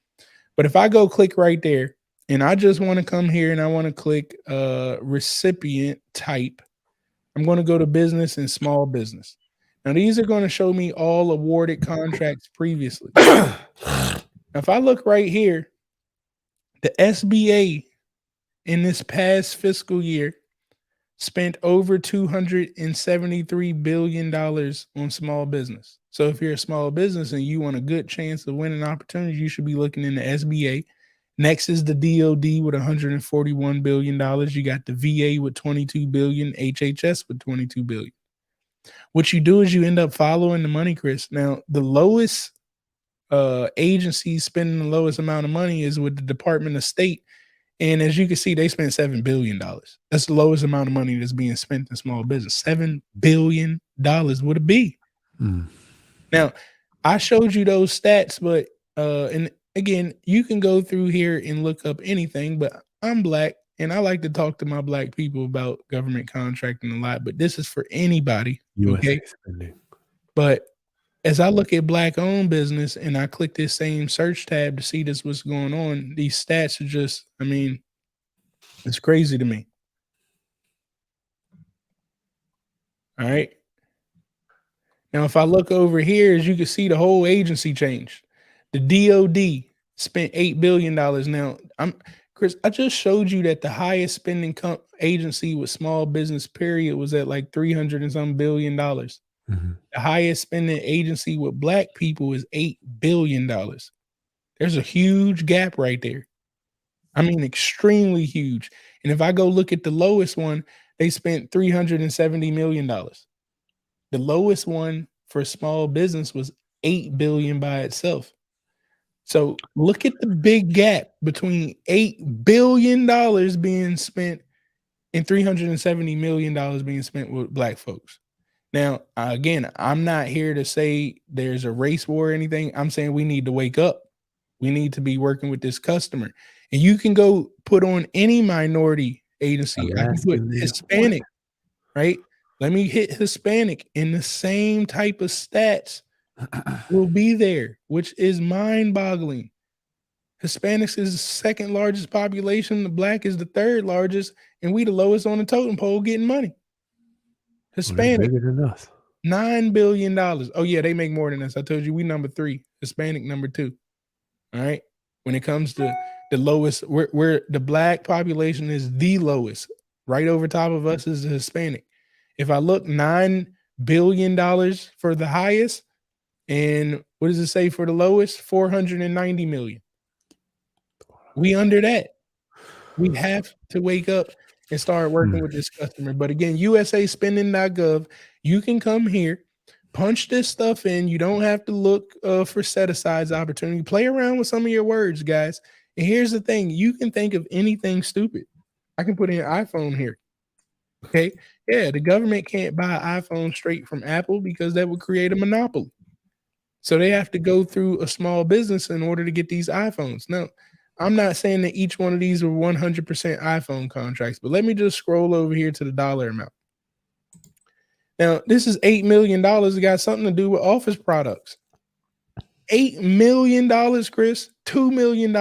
But if I go click right there, and I just want to come here and I want to click recipient type, I'm going to go to business and small business. Now, these are going to show me all awarded contracts previously. Now, if I look right here, the SBA in this past fiscal year spent over $273 billion on small business. So if you're a small business and you want a good chance of winning opportunities, you should be looking in the SBA. Next is the DOD with $141 billion. You got the VA with $22 billion, HHS with $22 billion. What you do is you end up following the money, Chris. Now, the lowest agency spending the lowest amount of money is with the Department of State. And as you can see, they spent $7 billion. That's the lowest amount of money that's being spent in small business. $7 billion would it be? Mm. Now, I showed you those stats, but and again, you can go through here and look up anything, but I'm Black and I like to talk to my Black people about government contracting a lot, but this is for anybody. USA Okay. Spending. But as I look at Black owned business and I click this same search tab to see this, what's going on, these stats are just, I mean, it's crazy to me. All right. Now, if I look over here, as you can see, the whole agency changed. The DOD spent $8 billion. Now, Chris, I just showed you that the highest spending agency with small business period was at like 300 and some billion dollars. Mm-hmm. The highest spending agency with Black people is $8 billion. There's a huge gap right there. I mean, extremely huge. And if I go look at the lowest one, they spent $370 million. The lowest one for small business was $8 billion by itself. So look at the big gap between $8 billion being spent and $370 million being spent with Black folks. Now, again, I'm not here to say there's a race war or anything. I'm saying we need to wake up. We need to be working with this customer. And you can go put on any minority agency. I can put Hispanic, right? Let me hit Hispanic, and the same type of stats will be there, which is mind-boggling. Hispanics is the second largest population. The Black is the third largest, and we the lowest on the totem pole getting money. Hispanic, bigger than us. $9 billion. Oh, yeah, they make more than us. I told you we number 3. Hispanic number 2. All right. When it comes to the lowest, we're the Black population is the lowest. Right over top of us is the Hispanic. If I look, $9 billion for the highest, and what does it say for the lowest? 490 million. We under that. We have to wake up and start working with this customer. But again, usaspending.gov, you can come here, punch this stuff in. You don't have to look for set-asides opportunity. Play around with some of your words, guys. And here's the thing. You can think of anything stupid. I can put in iPhone here. Okay. Yeah, the government can't buy iPhone straight from Apple because that would create a monopoly. So they have to go through a small business in order to get these iPhones. Now, I'm not saying that each one of these are 100% iPhone contracts, but let me just scroll over here to the dollar amount. Now, this is $8 million. It got something to do with office products. $8 million, Chris. $2 million.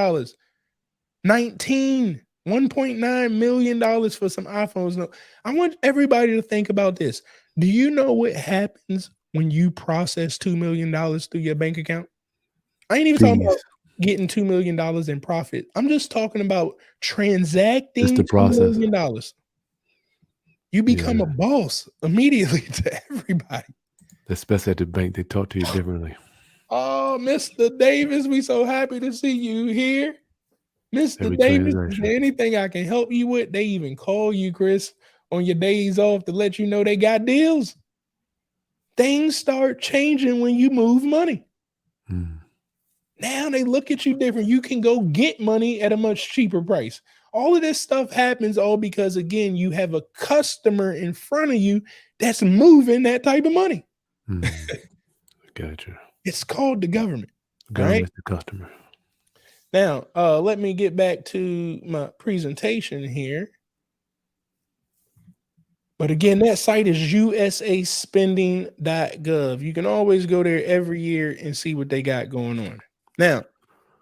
19. $1.9 million for some iPhones. No, I want everybody to think about this. Do you know what happens when you process $2 million through your bank account? I ain't even talking about Fees. getting $2 million in profit. I'm just talking about Just transacting the $2 process. million. You become Yeah. a boss immediately to everybody. Especially at the bank, they talk to you differently. Oh, Mr. Davis, we so happy to see you here. Mr. Every Davis, is transaction. there anything I can help you with? They even call you, Chris, on your days off to let you know they got deals. Things start changing when you move money. Mm. Now they look at you different. You can go get money at a much cheaper price. All of this stuff happens all because, again, you have a customer in front of you that's moving that type of money. Mm. Gotcha. It's called the government. All right. Government's the customer. Now, let me get back to my presentation here. But again, that site is usaspending.gov. You can always go there every year and see what they got going on. Now,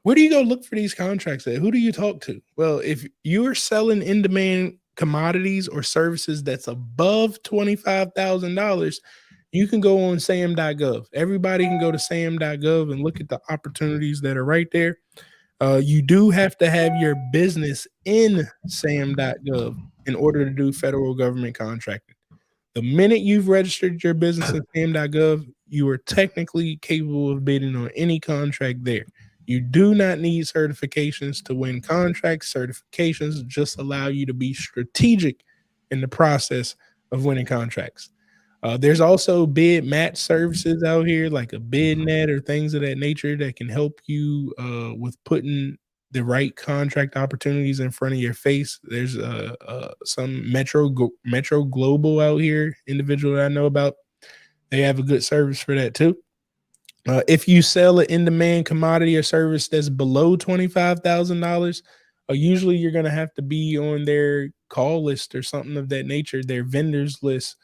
where do you go look for these contracts at? Who do you talk to? Well, if you're selling in-demand commodities or services that's above $25,000, you can go on sam.gov. Everybody can go to sam.gov and look at the opportunities that are right there. You do have to have your business in sam.gov in order to do federal government contracting. The minute you've registered your business in sam.gov, you are technically capable of bidding on any contract there. You do not need certifications to win contracts. Certifications just allow you to be strategic in the process of winning contracts. There's also bid match services out here, like a bid net or things of that nature that can help you with putting the right contract opportunities in front of your face. There's some Metro Global out here, individual that I know about. They have a good service for that too. If you sell an in-demand commodity or service that's below $25,000, usually you're going to have to be on their call list or something of that nature, their vendors list.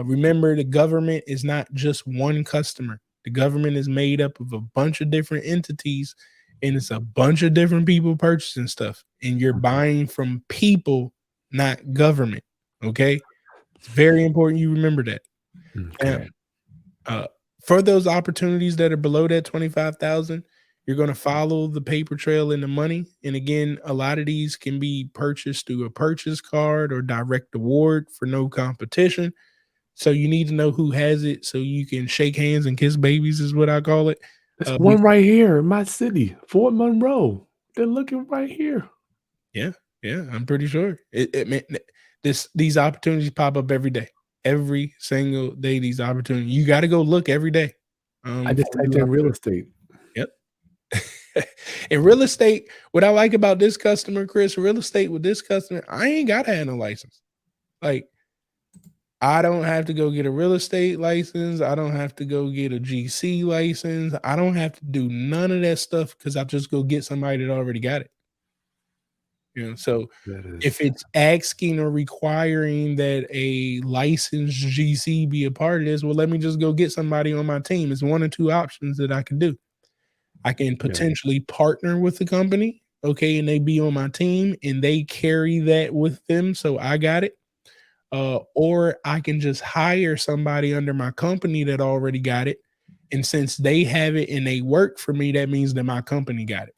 Remember, the government is not just one customer. The government is made up of a bunch of different entities, and it's a bunch of different people purchasing stuff. And you're buying from people, not government. Okay, it's very important you remember that. Now, Okay. uh, for those opportunities that are below that 25,000, you're going to follow the paper trail in the money. And again, a lot of these can be purchased through a purchase card or direct award for no competition. So you need to know who has it so you can shake hands and kiss babies is what I call it. There's Uh, be- one right here in my city, Fort Monroe. They're looking right here. yeah, yeah, I'm pretty sure these opportunities pop up every day, every single day. These opportunities, you got to go look every day. I just For typed new in real opportunities. estate. Yep. In real estate, what I like about this customer, Chris, real estate with this customer, I ain't got to have no license. Like, I don't have to go get a real estate license. I don't have to go get a GC license. I don't have to do none of that stuff because I just go get somebody that already got it. So That if is, it's asking or requiring that a licensed GC be a part of this, well, let me just go get somebody on my team. It's one or two options that I can do. I can yeah. potentially partner with the company, okay, and they be on my team and they carry that with them. So I got it. Or I can just hire somebody under my company that already got it. And since they have it and they work for me, that means that my company got it.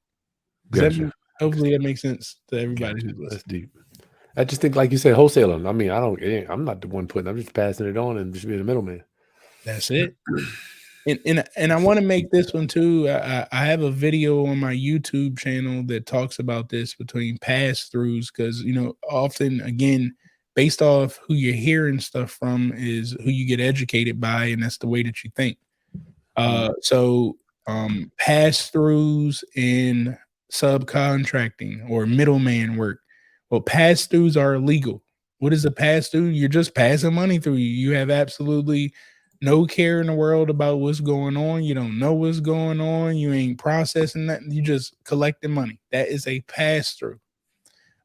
Does that Gotcha. hopefully that makes sense to everybody Gotcha. who's listening? That's deep. I just think, like you said, wholesaling. I mean, I'm not the one putting. I'm just passing it on and just being a middleman. That's it. And I want to make this one too. I have a video on my YouTube channel that talks about this between pass throughs because often again based off who you're hearing stuff from is who you get educated by, and that's the way that you think. So pass throughs in subcontracting or middleman work. Well, pass throughs are illegal. What is a pass through? You're just passing money through you. You have absolutely no care in the world about what's going on. You don't know what's going on. You ain't processing nothing. You just collecting money. That is a pass through.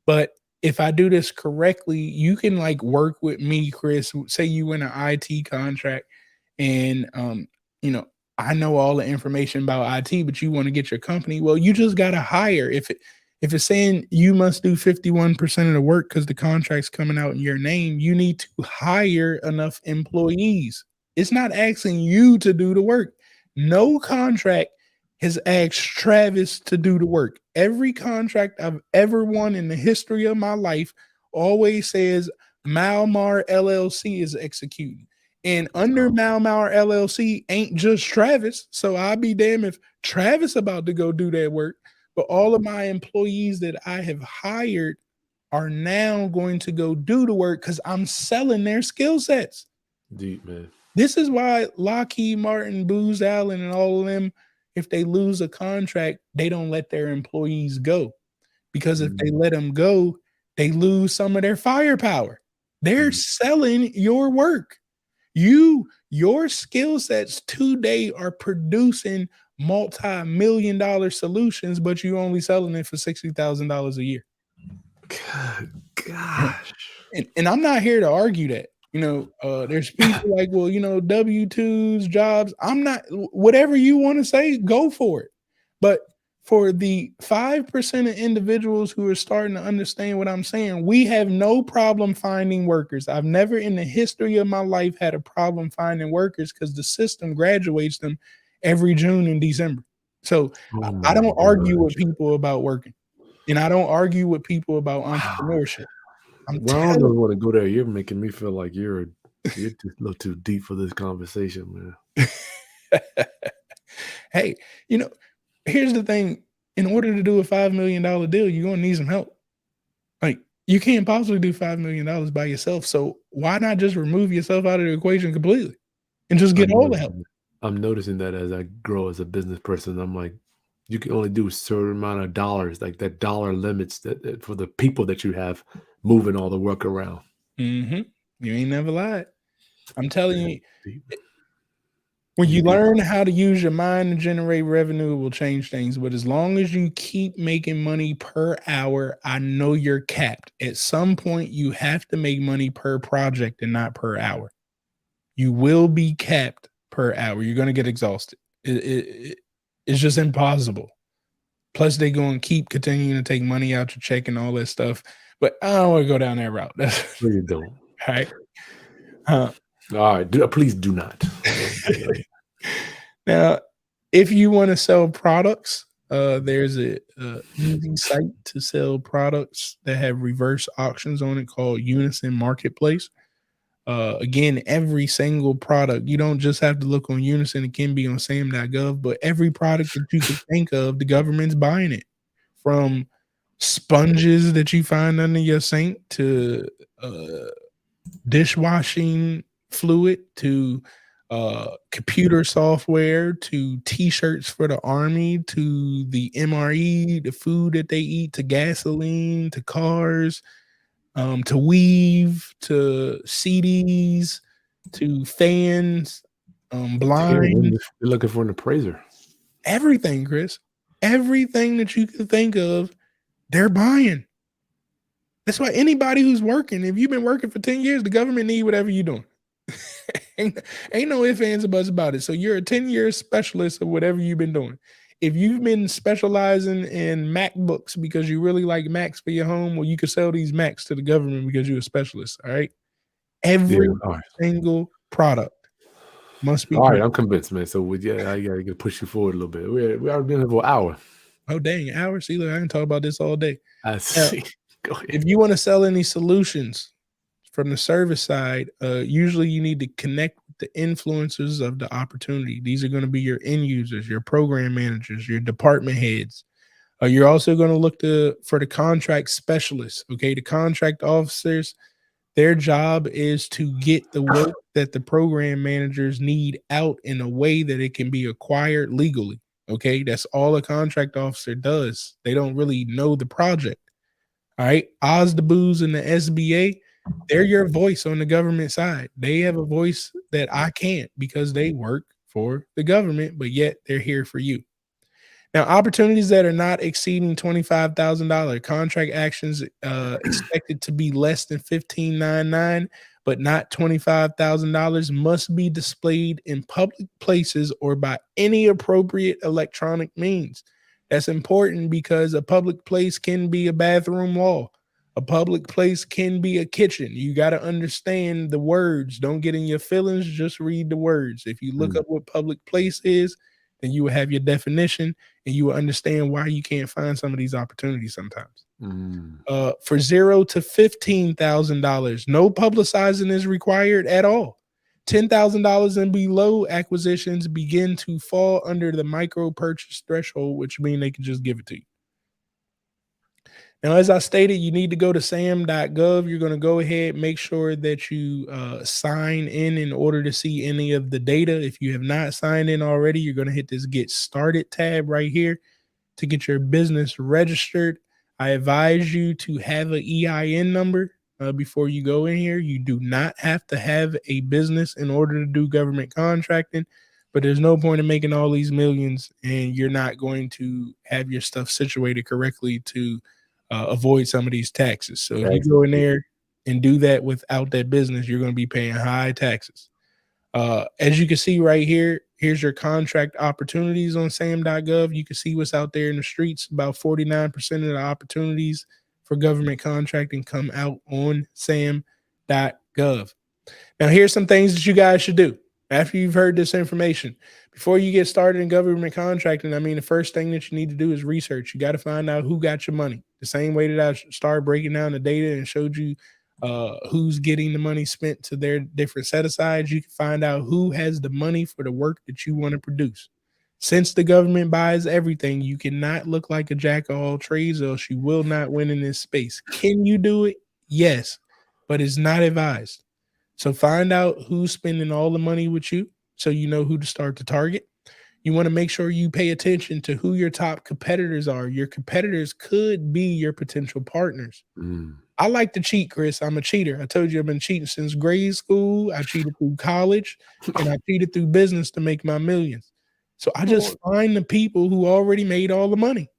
But if I do this correctly, you can like work with me, Chris. Say you win an IT contract and you know, I know all the information about IT, but you want to get your company. Well, you just gotta hire. If it's saying you must do 51% of the work because the contract's coming out in your name, you need to hire enough employees. It's not asking you to do the work. No contract has asked Travis to do the work. Every contract I've ever won in the history of my life always says Malmar LLC is executing. And under Oh, Malmar LLC ain't just Travis. So I'll be damned if Travis about to go do that work. But all of my employees that I have hired are now going to go do the work because I'm selling their skill sets. deep, man. This is why Lockheed Martin, Booz Allen, and all of them, if they lose a contract, they don't let their employees go. Because if they Mm, let them go, they lose some of their firepower. They're mm. selling your work. Your skill sets today are producing multi-million dollar solutions, but you only selling it for $60,000 a year. Good gosh. And I'm not here to argue that. There's people like, well, W-2s, jobs. I'm not, whatever you want to say, go for it. But for the 5% of individuals who are starting to understand what I'm saying, we have no problem finding workers. I've never in the history of my life had a problem finding workers because the system graduates them every June and December. So Oh I my don't argue with gosh. people about working, and I don't argue with people about Wow. entrepreneurship. I'm Well, I don't telling even want to go there. You're making me feel like you're just a little too deep for this conversation, man. hey, you know, here's the thing. In order to do a $5 million deal, you're gonna need some help. Like you can't possibly do $5 million by yourself. So why not just remove yourself out of the equation completely and just get I'm all the help? noticing I'm noticing that as I grow as a business person, I'm like, you can only do a certain amount of dollars, like that dollar limits that for the people that you have moving all the work around. Hmm. You ain't never lied. I'm telling Man, you, deep. when You you deep. learn how to use your mind to generate revenue, it will change things. But as long as you keep making money per hour, I know you're capped. At some point, you have to make money per project and not per hour. You will be capped per hour. You're going to get exhausted. It's just impossible. Plus, they're going to keep continuing to take money out your check and all that stuff. But I don't want to go down that route. That's No, you don't. right. Uh, All right, please do not. Don't do that. now, if you want to sell products, there's a easy site to sell products that have reverse auctions on it called Unison Marketplace. Again, every single product, you don't just have to look on Unison, it can be on sam.gov, but every product that you can think of, the government's buying it. From sponges that you find under your sink to uh, dishwashing fluid to computer software to t-shirts for the army to the MRE, the food that they eat, to gasoline, to cars, to weave, to CDs, to fans, Damn, blinds, you're looking for an appraiser. everything, Chris. Everything that you could think of, they're buying. That's why anybody who's working, if you've been working for 10 years, the government need whatever you're doing. ain't, ain't no ifs, ands, or buts about it. So you're a 10-year specialist of whatever you've been doing. If you've been specializing in MacBooks because you really like Macs for your home, well, you can sell these Macs to the government because you're a specialist. All right. Yeah, Every all right. single product must be All right, purchased. I'm convinced, man. So yeah, I gotta push you forward a little bit. We already been here for an hour. Oh, dang. Hours. See, look, I can talk about this all day. I Now, see. Go ahead. if you want to sell any solutions from the service side, usually you need to connect with the influencers of the opportunity. These are going to be your end users, your program managers, your department heads. You're also going to look for the contract specialists. Okay, the contract officers. Their job is to get the work that the program managers need out in a way that it can be acquired legally. Okay, that's all a contract officer does. They don't really know the project. All right. Oz the Booz and the SBA, they're your voice on the government side. They have a voice that I can't because they work for the government, but yet they're here for you. Now, opportunities that are not exceeding $25,000 contract actions expected to be less than 1599, but not $25,000 must be displayed in public places or by any appropriate electronic means. That's important because a public place can be a bathroom wall. A public place can be a kitchen. You got to understand the words. Don't get in your feelings. Just read the words. If you look Mm, up what public place is, then you will have your definition and you will understand why you can't find some of these opportunities sometimes. mm. For $0 to $15,000, no publicizing is required at all. $10,000 and below acquisitions begin to fall under the micro purchase threshold, which means they can just give it to you. Now, as I stated, you need to go to sam.gov. You're going to go ahead, make sure that you sign in order to see any of the data. If you have not signed in already, you're going to hit this Get Started tab right here to get your business registered. I advise you to have an EIN number before you go in here. You do not have to have a business in order to do government contracting, but there's no point in making all these millions and you're not going to have your stuff situated correctly to avoid some of these taxes. So if you go in Exactly. there and do that without that business, you're going to be paying high taxes. As you can see right here, here's your contract opportunities on sam.gov. You can see what's out there in the streets. About 49% of the opportunities for government contracting come out on sam.gov. Now, here's some things that you guys should do after you've heard this information. Before you get started in government contracting, I mean, the first thing that you need to do is research. You got to find out who got your money. The same way that I started breaking down the data and showed you who's getting the money spent to their different set asides, you can find out who has the money for the work that you want to produce. Since the government buys everything, you cannot look like a jack of all trades, or else you will not win in this space. Can you do it? Yes, but it's not advised. So find out who's spending all the money with you so you know who to start to target. You want to make sure you pay attention to who your top competitors are. Your competitors could be your potential partners. Mm. I like to cheat, Chris. I'm a cheater. I told you I've been cheating since grade school. I cheated through college and I cheated through business to make my millions. So I just Lord. find the people who already made all the money.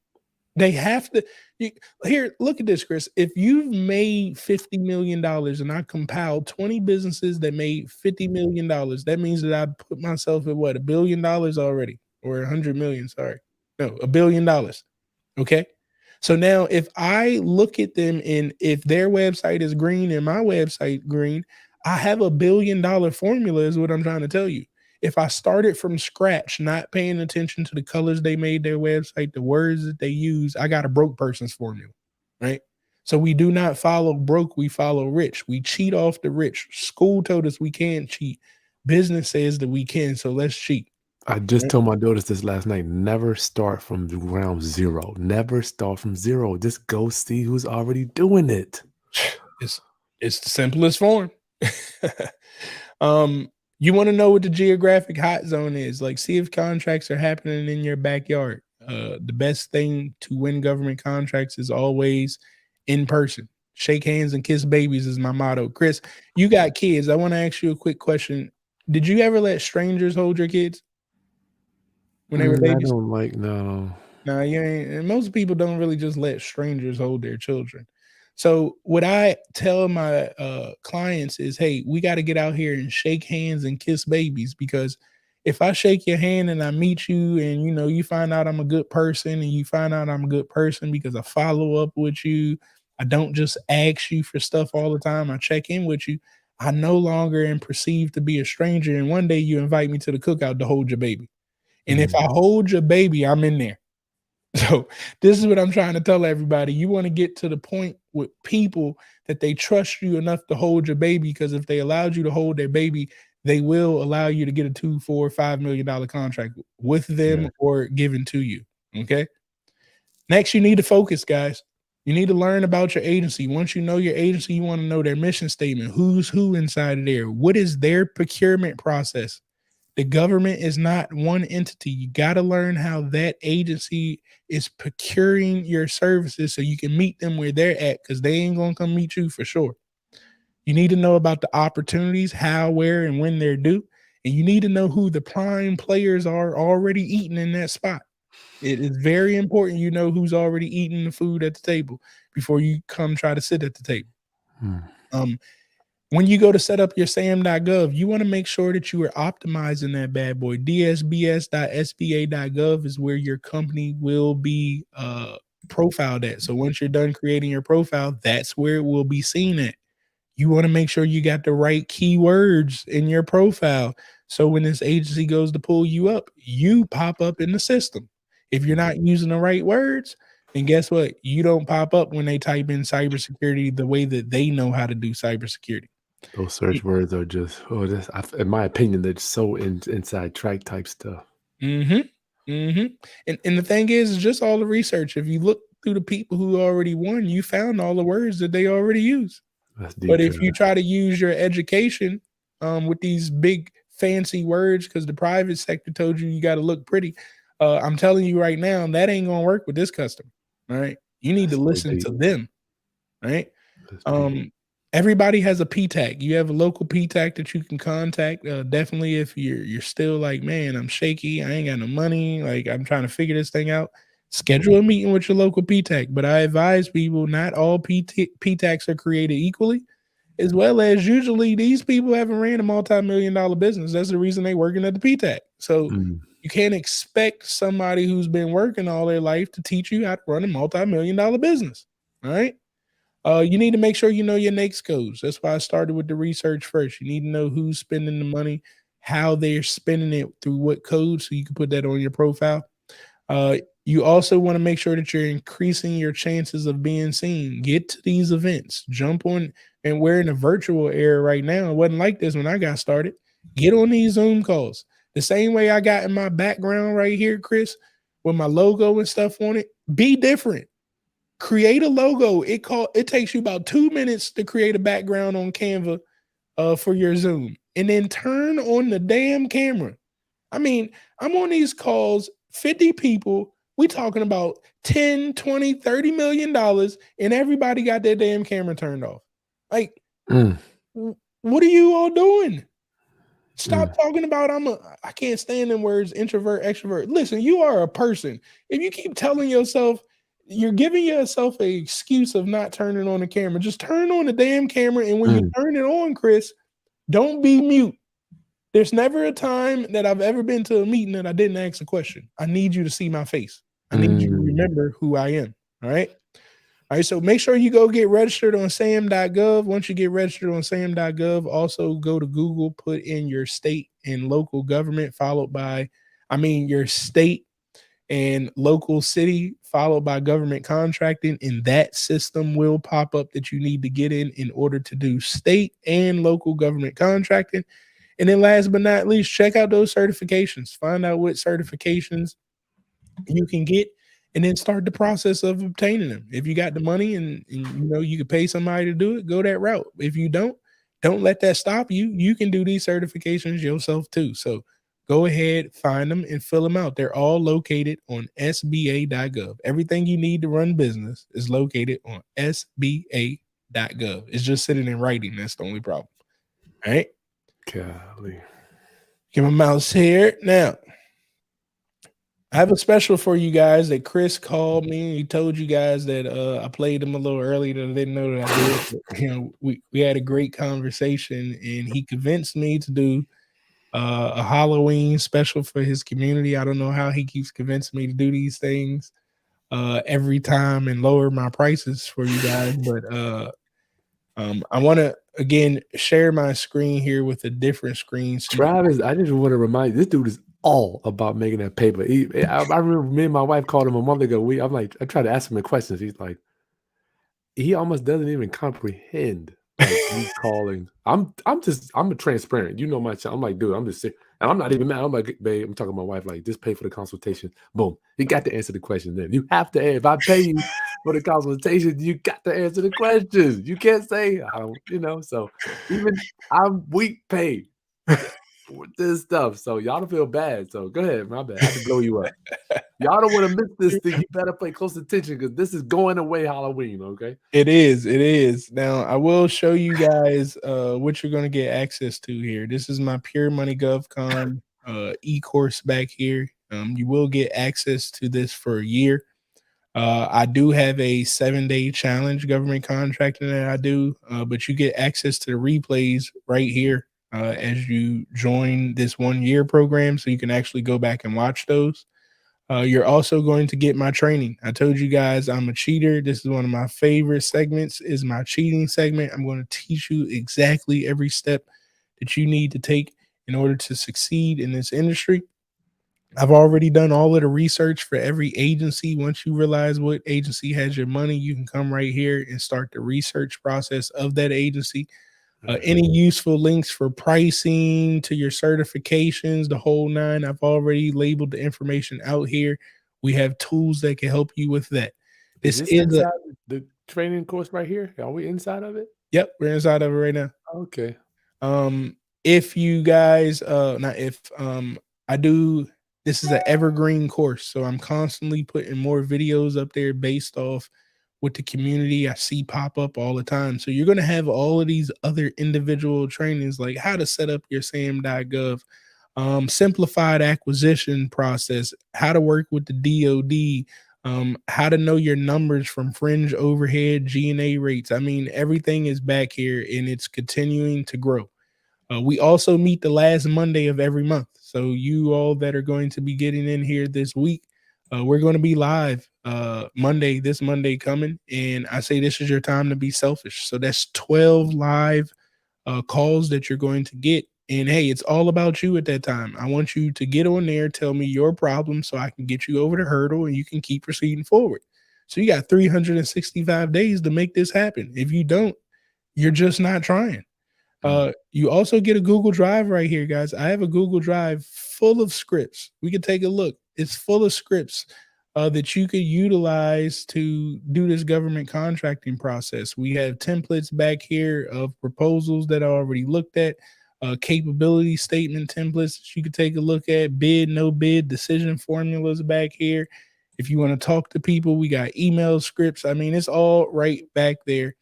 They have to you, here, look at this, Chris. If you've made $50 million and I compiled 20 businesses that made $50 million, that means that I put myself at what, $1 billion already, or 100 million, sorry. No, $1 billion. Okay. So now if I look at them and if their website is green and my website green, I have $1 billion formula, is what I'm trying to tell you. If I started from scratch, not paying attention to the colors they made their website, the words that they use, I got a broke person's formula, right? So we do not follow broke, we follow rich. We cheat off the rich. School told us we can't cheat. Business says that we can, so let's cheat. I just Right? told my daughters this last night. Never start from the ground zero. Never start from zero. Just go see who's already doing it. It's it's the simplest form. um, you want to know what the geographic hot zone is. Like, see if contracts are happening in your backyard. The best thing to win government contracts is always in person. Shake hands and kiss babies is my motto. Chris, you got kids. I want to ask you a quick question. Did you ever let strangers hold your kids when they were I babies? don't like no. No, you ain't. And most people don't really just let strangers hold their children. So what I tell my clients is, hey, we got to get out here and shake hands and kiss babies, because if I shake your hand and I meet you and you find out I'm a good person and you find out I'm a good person because I follow up with you, I don't just ask you for stuff all the time. I check in with you. I no longer am perceived to be a stranger. And one day you invite me to the cookout to hold your baby. And if I Mm. hold your baby, I'm in there. So this is what I'm trying to tell everybody. You want to get to the point with people that they trust you enough to hold your baby, because if they allowed you to hold their baby, they will allow you to get a 2, 4, $5 million contract with Yeah. them or given to you. Okay. Next, you need to focus, guys. You need to learn about your agency. Once you know your agency, you want to know their mission statement. Who's who inside of there? What is their procurement process? The government is not one entity. You got to learn how that agency is procuring your services so you can meet them where they're at, because they ain't going to come meet you for sure. You need to know about the opportunities, how, where, and when they're due. And you need to know who the prime players are already eating in that spot. It is very important you know who's already eating the food at the table before you come try to sit at the table. Hmm. Um, when you go to set up your sam.gov, you want to make sure that you are optimizing that bad boy. dsbs.sba.gov is where your company will be profiled at. So once you're done creating your profile, that's where it will be seen at. You want to make sure you got the right keywords in your profile. So when this agency goes to pull you up, you pop up in the system. If you're not using the right words, then guess what? You don't pop up when they type in cybersecurity the way that they know how to do cybersecurity. Those search words are just, oh, this, in my opinion, they're so inside track type stuff. Mm-hmm. Mm-hmm. And the thing is just all the research. If you look through the people who already won, you found all the words that they already use. That's But deep, if you Travis. try to use your education with these big fancy words, because the private sector told you got to look pretty, I'm telling you right now, that ain't gonna work with this customer. All right, you need to That's so listen deep. to them. Right. That's deep. Um, everybody has a PTAC. You have a local PTAC that you can contact. Definitely, if you're still like, man, I'm shaky. I ain't got no money. Like I'm trying to figure this thing out. Schedule a meeting with your local PTAC. But I advise people not all PTACs are created equally, as well as usually these people haven't ran a multi-million-dollar business. That's the reason they working at the PTAC. So Mm. you can't expect somebody who's been working all their life to teach you how to run a multi-million-dollar business. All right. You need to make sure you know your NAICS codes. That's why I started with the research first. You need to know who's spending the money, how they're spending it through what code, so you can put that on your profile. You also want to make sure that you're increasing your chances of being seen. Get to these events, jump on, and we're in a virtual era right now. It wasn't like this when I got started. Get on these Zoom calls. The same way I got in my background right here, Chris, with my logo and stuff on it. Be different. Create a logo. It takes you about 2 minutes to create a background on Canva for your Zoom, and then turn on the damn camera. I mean, I'm on these calls, 50 people. We talking about 10, 20, 30 million dollars, and everybody got their damn camera turned off. Like, Mm. what are you all doing? Stop Mm. talking about I can't stand them words, introvert, extrovert. Listen, you are a person. If you keep telling yourself, you're giving yourself an excuse of not turning on the camera. Just turn on the damn camera. And when you Mm. turn it on, Chris, don't be mute. There's never a time that I've ever been to a meeting that I didn't ask a question. I need you to see my face. I need you to Mm. remember who I am. All right. All right. So make sure you go get registered on sam.gov. Once you get registered on sam.gov, also go to Google, put in your state and local government, followed by, your state and local city, followed by government contracting. And that system will pop up that you need to get in order to do state and local government contracting. And then last but not least, check out those certifications. Find out what certifications you can get and then start the process of obtaining them. If you got the money and you know you can pay somebody to do it, go that route. If you don't let that stop you. You can do these certifications yourself too. So go ahead, find them and fill them out. They're all located on sba.gov. Everything you need to run business is located on sba.gov. It's just sitting in writing. That's the only problem. All right. Golly. Give a mouse here. Now, I have a special for you guys that Chris called me. He told you guys that I played him a little early that I didn't know that I did. But, we had a great conversation and he convinced me to do a Halloween special for his community. I don't know how he keeps convincing me to do these things every time and lower my prices for you guys. But I want to again share my screen here with a different screen so you can. Travis, I just want to remind you, this dude is all about making that paper. I remember me and my wife called him a month ago. I'm like, I tried to ask him the questions. He's like, he almost doesn't even comprehend like me calling. I'm a transparent. You know my I'm like, dude, I'm just sick. And I'm not even mad. I'm like, babe, I'm talking to my wife, like, just pay for the consultation. Boom. You got to answer the question then. You have to if I pay you for the consultation, you got to answer the questions. You can't say I don't, so even we pay with this stuff. So y'all don't feel bad. So go ahead. My bad. I had to blow you up. Y'all don't want to miss this thing. You better pay close attention because this is going away Halloween, okay? It is. It is. Now I will show you guys what you're gonna get access to here. This is my Pure Money GovCon e-course back here. You will get access to this for a year. I do have a 7-day challenge government contracting that I do, but you get access to the replays right here as you join this 1 year program, so you can actually go back and watch those. You're also going to get my training. I told you guys I'm a cheater. This is one of my favorite segments, is my cheating segment. I'm going to teach you exactly every step that you need to take in order to succeed in this industry. I've already done all of the research for every agency. Once you realize what agency has your money, you can come right here and start the research process of that agency. Any Mhm. useful links for pricing to your certifications, the whole nine, I've already labeled the information out here. We have tools that can help you with that. Is This this is a inside the training course right here? Are we inside of it? Yep, we're inside of it right now. Okay. Um, if you guys, not if, I do, this is an evergreen course, so I'm constantly putting more videos up there based off what the community I see pop up all the time. So you're gonna have all of these other individual trainings, like how to set up your SAM.gov, simplified acquisition process, how to work with the DoD, how to know your numbers from fringe overhead, G&A rates. I mean, everything is back here and it's continuing to grow. We also meet the last Monday of every month. So you all that are going to be getting in here this week, we're going to be live this Monday coming. And I say this is your time to be selfish. So that's 12 live calls that you're going to get. And hey, it's all about you at that time. I want you to get on there, tell me your problem so I can get you over the hurdle and you can keep proceeding forward. So you got 365 days to make this happen. If you don't, you're just not trying. Mm. You also get a Google Drive right here, guys. I have a Google Drive full of scripts. We can take a look. It's full of scripts that you could utilize to do this government contracting process. We have templates back here of proposals that I already looked at, capability statement templates that you could take a look at, bid, no bid, decision formulas back here. If you want to talk to people, we got email scripts. I mean, it's all right back there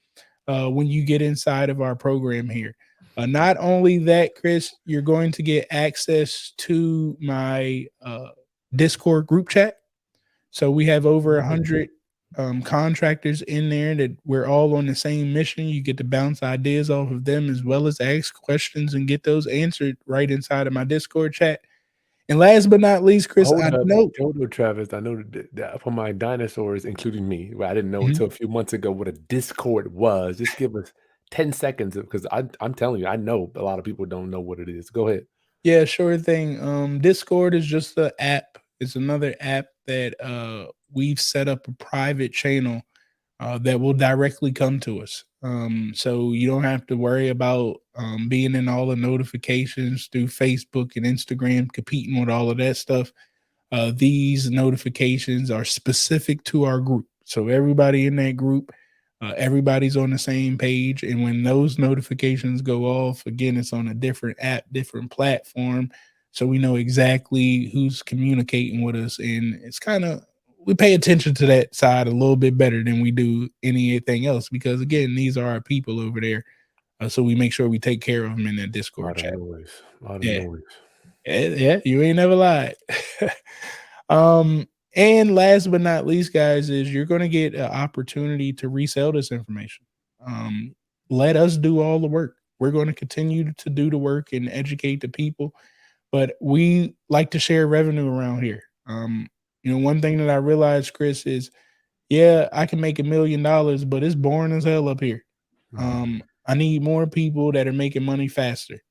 when you get inside of our program here. Not only that, Chris, you're going to get access to my Discord group chat. So we have over a Nice. hundred contractors in there that we're all on the same mission. You get to bounce ideas off of them as well as ask questions and get those answered right inside of my Discord chat. And last but not least, Chris, I Hold up. know. Hold up, Travis. I know that for my dinosaurs, including me, well, I didn't know Mhm. until a few months ago what a Discord was. Just give us 10 seconds because I'm telling you, I know a lot of people don't know what it is. Go ahead. Yeah, sure thing. Discord is just an app. It's another app that we've set up a private channel that will directly come to us. So you don't have to worry about being in all the notifications through Facebook and Instagram, competing with all of that stuff. These notifications are specific to our group. So everybody in that group, everybody's on the same page. And when those notifications go off, again, it's on a different app, different platform. So we know exactly who's communicating with us. And it's kind of, we pay attention to that side a little bit better than we do anything else because, again, these are our people over there. So we make sure we take care of them in that A Discord lot of chat. noise. A lot of Yeah. noise. Yeah, you ain't never lied. um, and last but not least, guys, is you're going to get an opportunity to resell this information. Um, Let us do all the work. We're going to continue to do the work and educate the people, but we like to share revenue around here. One thing that I realized, Chris, is yeah, I can make $1 million, but it's boring as hell up here. Mhm. I need more people that are making money faster.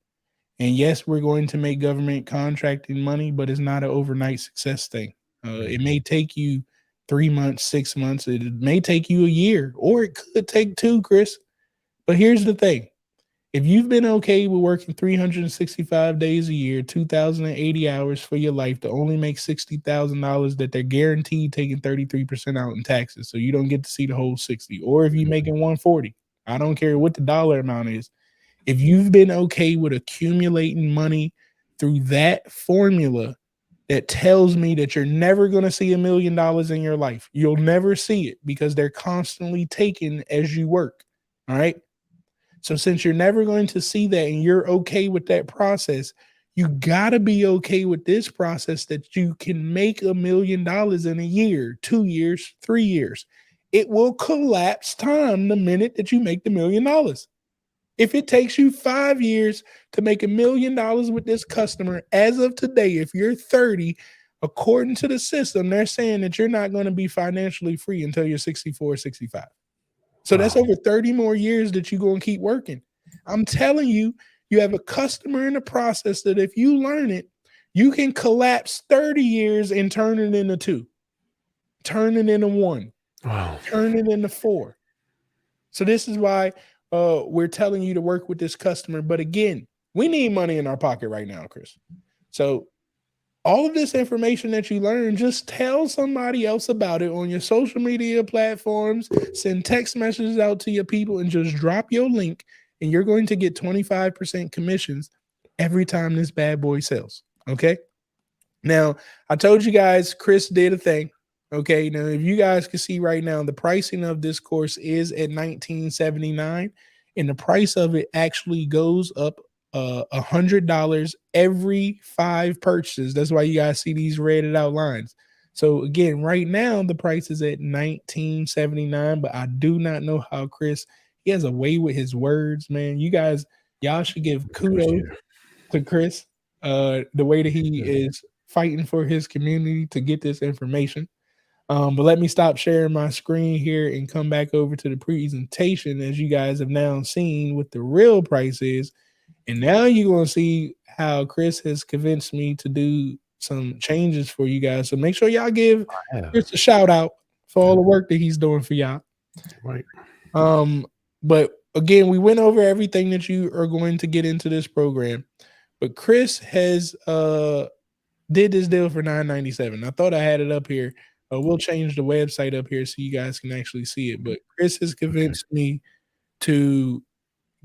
And yes, we're going to make government contracting money, but it's not an overnight success thing. It may Mhm. take you 3 months, 6 months. It may take you a year, or it could take two, Chris. But here's the thing. If you've been okay with working 365 days a year, 2,080 hours for your life to only make $60,000 that they're guaranteed taking 33% out in taxes, so you don't get to see the whole 60. Or if you're Mhm. making 140, I don't care what the dollar amount is, if you've been okay with accumulating money through that formula that tells me that you're never going to see $1 million in your life, you'll never see it because they're constantly taken as you work. All right. So since you're never going to see that and you're okay with that process, You got to be okay with this process that you can make $1 million in a year, 2 years, 3 years. It will collapse time the minute that you make the $1 million. If it takes you 5 years to make $1 million with this customer, as of today, if you're 30, according to the system, they're saying that you're not going to be financially free until you're 64, 65. So that's Wow. over 30 more years that you're going to keep working. I'm telling you, you have a customer in the process that if you learn it, you can collapse 30 years and turn it into two, turn it into one, Wow. turn it into four. So this is why we're telling you to work with this customer. But again, we need money in our pocket right now, Chris. So all of this information that you learn, just tell somebody else about it on your social media platforms, send text messages out to your people, and just drop your link, and you're going to get 25% commissions every time this bad boy sells. Okay. Now, I told you guys Chris did a thing. Okay. Now, if you guys can see right now, the pricing of this course is at $19.79, and the price of it actually goes up $100 every 5 purchases. That's why you guys see these rated out lines. So again, right now the price is at $19.79, but I do not know how Chris, he has a way with his words, man. You guys, y'all should give kudos Appreciate it. to Chris, the way that he Yeah. is fighting for his community to get this information. But let me stop sharing my screen here and come back over to the presentation, as you guys have now seen what the real price is. And now you're going to see how Chris has convinced me to do some changes for you guys. So make sure y'all give Yeah. Chris a shout out for all Yeah. the work that he's doing for y'all. Right. But again, we went over everything that you are going to get into this program. But Chris has did this deal for $9.97. I thought I had it up here. We'll change the website up here so you guys can actually see it. But Chris has Okay. convinced me to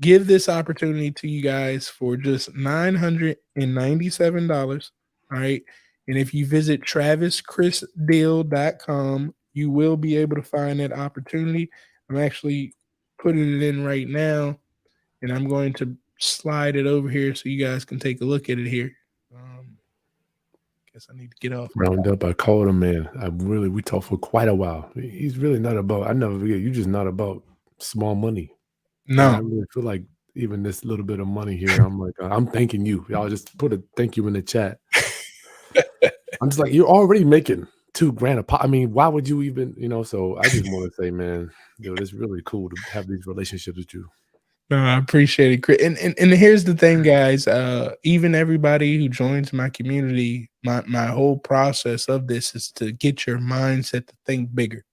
give this opportunity to you guys for just $997. All right. And if you visit travischrisdeal.com, you will be able to find that opportunity. I'm actually putting it in right now, and I'm going to slide it over here so you guys can take a look at it here. Guess I need to get off. Round up. I called him, man. We talked for quite a while. He's really not about, I never forget, you just not about small money. And I No, really feel like even this little bit of money here, I'm like, I'm thanking you. Y'all just put a thank you in the chat. I'm just like, you're already making $2,000 a pop. I mean, why would you even, so I just want to say, man, it's really cool to have these relationships with you. no, I appreciate it, Chris. And here's the thing, guys. Even everybody who joins my community, my whole process of this is to get your mindset to think bigger.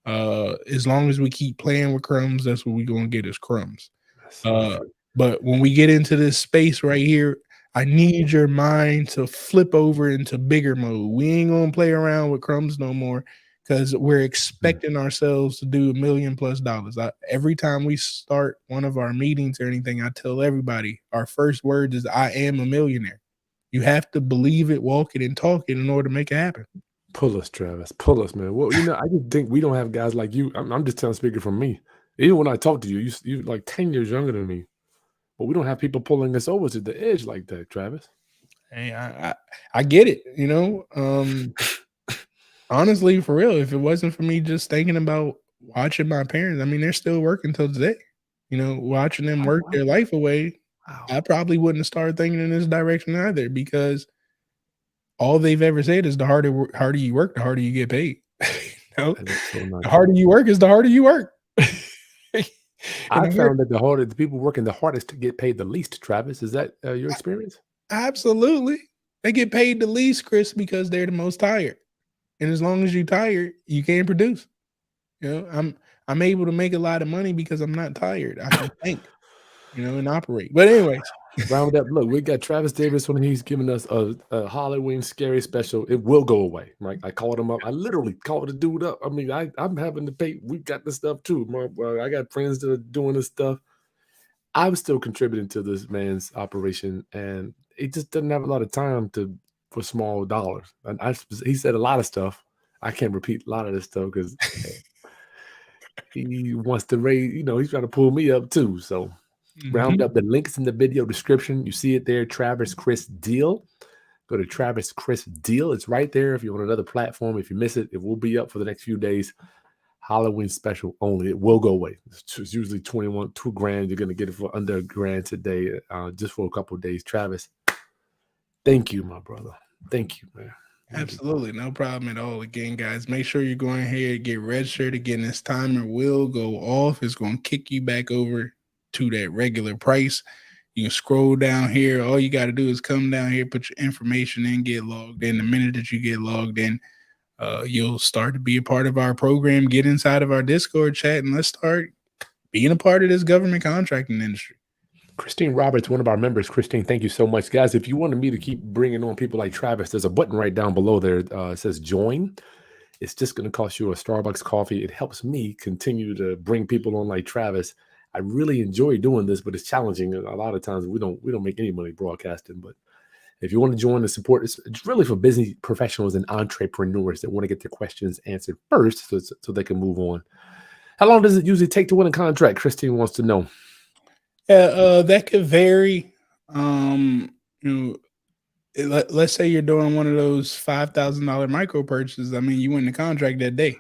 As long as we keep playing with crumbs, that's what we're gonna get is crumbs. That's so Uh, true. but when we get into this space right here, I need your mind to flip over into bigger mode. We ain't gonna play around with crumbs no more because we're Mm. expecting ourselves to do $1 million+. Every time we start one of our meetings or anything, I tell everybody our first word is "I am a millionaire." You have to believe it, walk it, and talk it in order to make it happen. Pull us, Travis. Pull us, man. Well, I just think we don't have guys like you. I'm just telling, speaking from me. Even when I talk to you, you like 10 years younger than me. But we don't have people pulling us over to the edge like that, Travis. Hey, I get it. Honestly, for real, if it wasn't for me just thinking about watching my parents, I mean, they're still working till today. Watching them Oh, work wow. their life away, Wow. I probably wouldn't have started thinking in this direction either because all they've ever said is harder you work, the harder you get paid. That is so not The harder true. you work is the harder you work. And I found that the people working the hardest to get paid the least, Travis. Is that your experience? absolutely, they get paid the least, Chris, because they're the most tired. And as long as you're tired, you can't produce. I'm able to make a lot of money because I'm not tired. I can think, and operate. But anyways, Round up. Look, we got Travis Davis when he's giving us a Halloween scary special. It will go away. Right? I called him up. I literally called the dude up. I mean, I'm having to pay. We got this stuff too. I got friends that are doing this stuff. I'm still contributing to this man's operation, and he just doesn't have a lot of time for small dollars. And he said a lot of stuff. I can't repeat a lot of this stuff because he wants to raise. He's trying to pull me up too. So Round Mhm. up the links in the video description. You see it there, Travis Chris Deal. Go to Travis Chris Deal. It's right there. If you're on another platform, if you miss it, it will be up for the next few days. Halloween special only. It will go away. It's usually 21, 2 grand. You're gonna get it for under a grand today, just for a couple of days. Travis, thank you, my brother. Thank you, man. Thank you. Absolutely, no problem at all. Again, guys, make sure you're going ahead, get registered. Again, this timer will go off. It's going to kick you back over to that regular price. You can scroll down here. All you got to do is come down here, put your information in, get logged in. The minute that you get logged in, you'll start to be a part of our program. Get inside of our Discord chat, and let's start being a part of this government contracting industry. Christine Roberts, one of our members. Christine, thank you so much, guys. If you wanted me to keep bringing on people like Travis, there's a button right down below there. It says join. It's just going to cost you a Starbucks coffee. It helps me continue to bring people on like Travis. I really enjoy doing this, but it's challenging. A lot of times we don't make any money broadcasting. But if you want to join the support, it's really for business professionals and entrepreneurs that want to get their questions answered first, so they can move on. How long does it usually take to win a contract? Christine wants to know. Yeah, that could vary. You know, let's say you're doing one of those $5,000 micro purchases. I mean, you win the contract that day.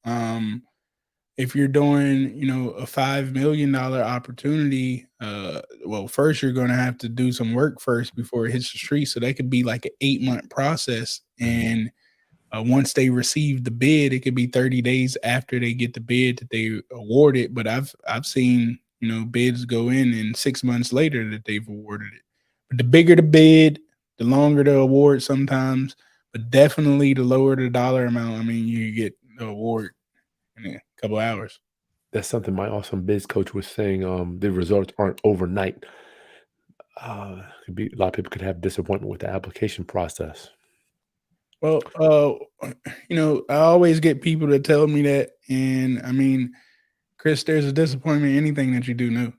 Um, if you're doing, a $5 million opportunity, well, first you're going to have to do some work first before it hits the street. So that could be like an 8-month process, and once they receive the bid, it could be 30 days after they get the bid that they award it. But I've seen bids go in and 6 months later that they've awarded it. But the bigger the bid, the longer the award sometimes. But definitely the lower the dollar amount. I mean, you get the award in a couple hours. That's something my awesome biz coach was saying. The results aren't overnight. Could be a lot of people could have disappointment with the application process. Well, I always get people to tell me that, and I mean, Chris, there's a disappointment in anything that you do new.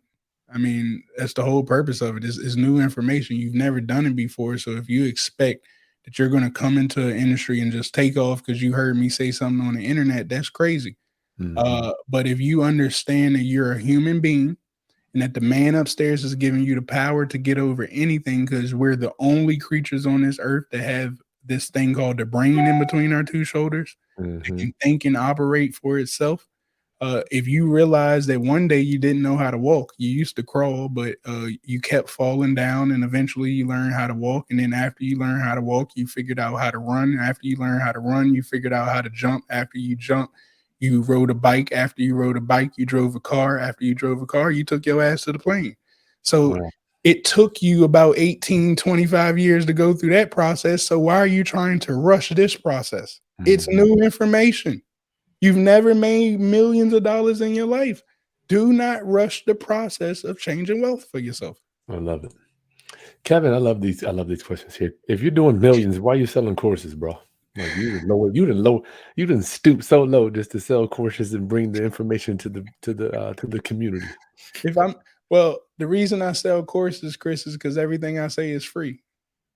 I mean, that's the whole purpose of it. Is new information. You've never done it before, so if you expect that you're going to come into an industry and just take off because you heard me say something on the internet, that's crazy. Mhm. But if you understand that you're a human being and that the man upstairs is giving you the power to get over anything, because we're the only creatures on this earth that have this thing called the brain in between our two shoulders that Mhm. can think and operate for itself. If you realize that one day you didn't know how to walk, you used to crawl, but you kept falling down, and eventually you learned how to walk. And then after you learn how to walk, you figured out how to run. After you learn how to run, you figured out how to jump. After you jump, you rode a bike. After you rode a bike, you drove a car. After you drove a car, you took your ass to the plane. So Wow. it took you about 18, 25 years to go through that process. So why are you trying to rush this process? It's Mhm. new information. You've never made millions of dollars in your life. Do not rush the process of changing wealth for yourself. I love it. Kevin, I love these. I love these questions here. If you're doing millions, why are you selling courses, bro? Like you didn't stoop so low just to sell courses and bring the information to the community. If I'm Well, the reason I sell courses, Chris, is because everything I say is free.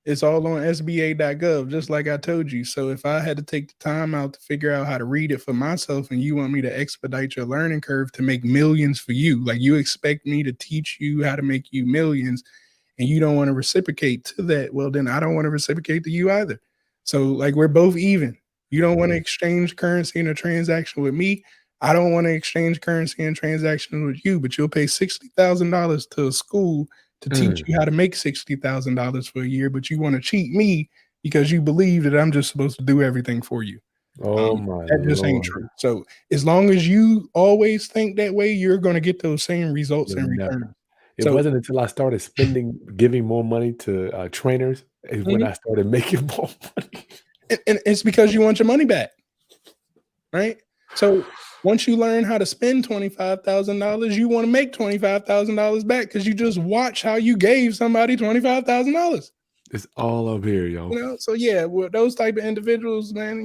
It's all on SBA.gov, just like I told you. So if I had to take the time out to figure out how to read it for myself, and you want me to expedite your learning curve to make millions for you, like you expect me to teach you how to make you millions, and you don't want to reciprocate to that, well, then I don't want to reciprocate to you either. So, like, we're both even. You don't want to Mhm. exchange currency in a transaction with me. I don't want to exchange currency in transaction with you, but you'll pay $60,000 to a school to teach Mm. you how to make $60,000 for a year, but you want to cheat me because you believe that I'm just supposed to do everything for you. Oh my That just ain't lord! true. So as long as you always think that way, you're going to get those same results You'll in never. return. It So wasn't until I started giving more money to trainers, is when mhm. I started making more money. And it's because you want your money back, right? So once you learn how to spend $25,000, you want to make $25,000 back because you just watch how you gave somebody $25,000. It's all up here, yo. So yeah, with those type of individuals, man,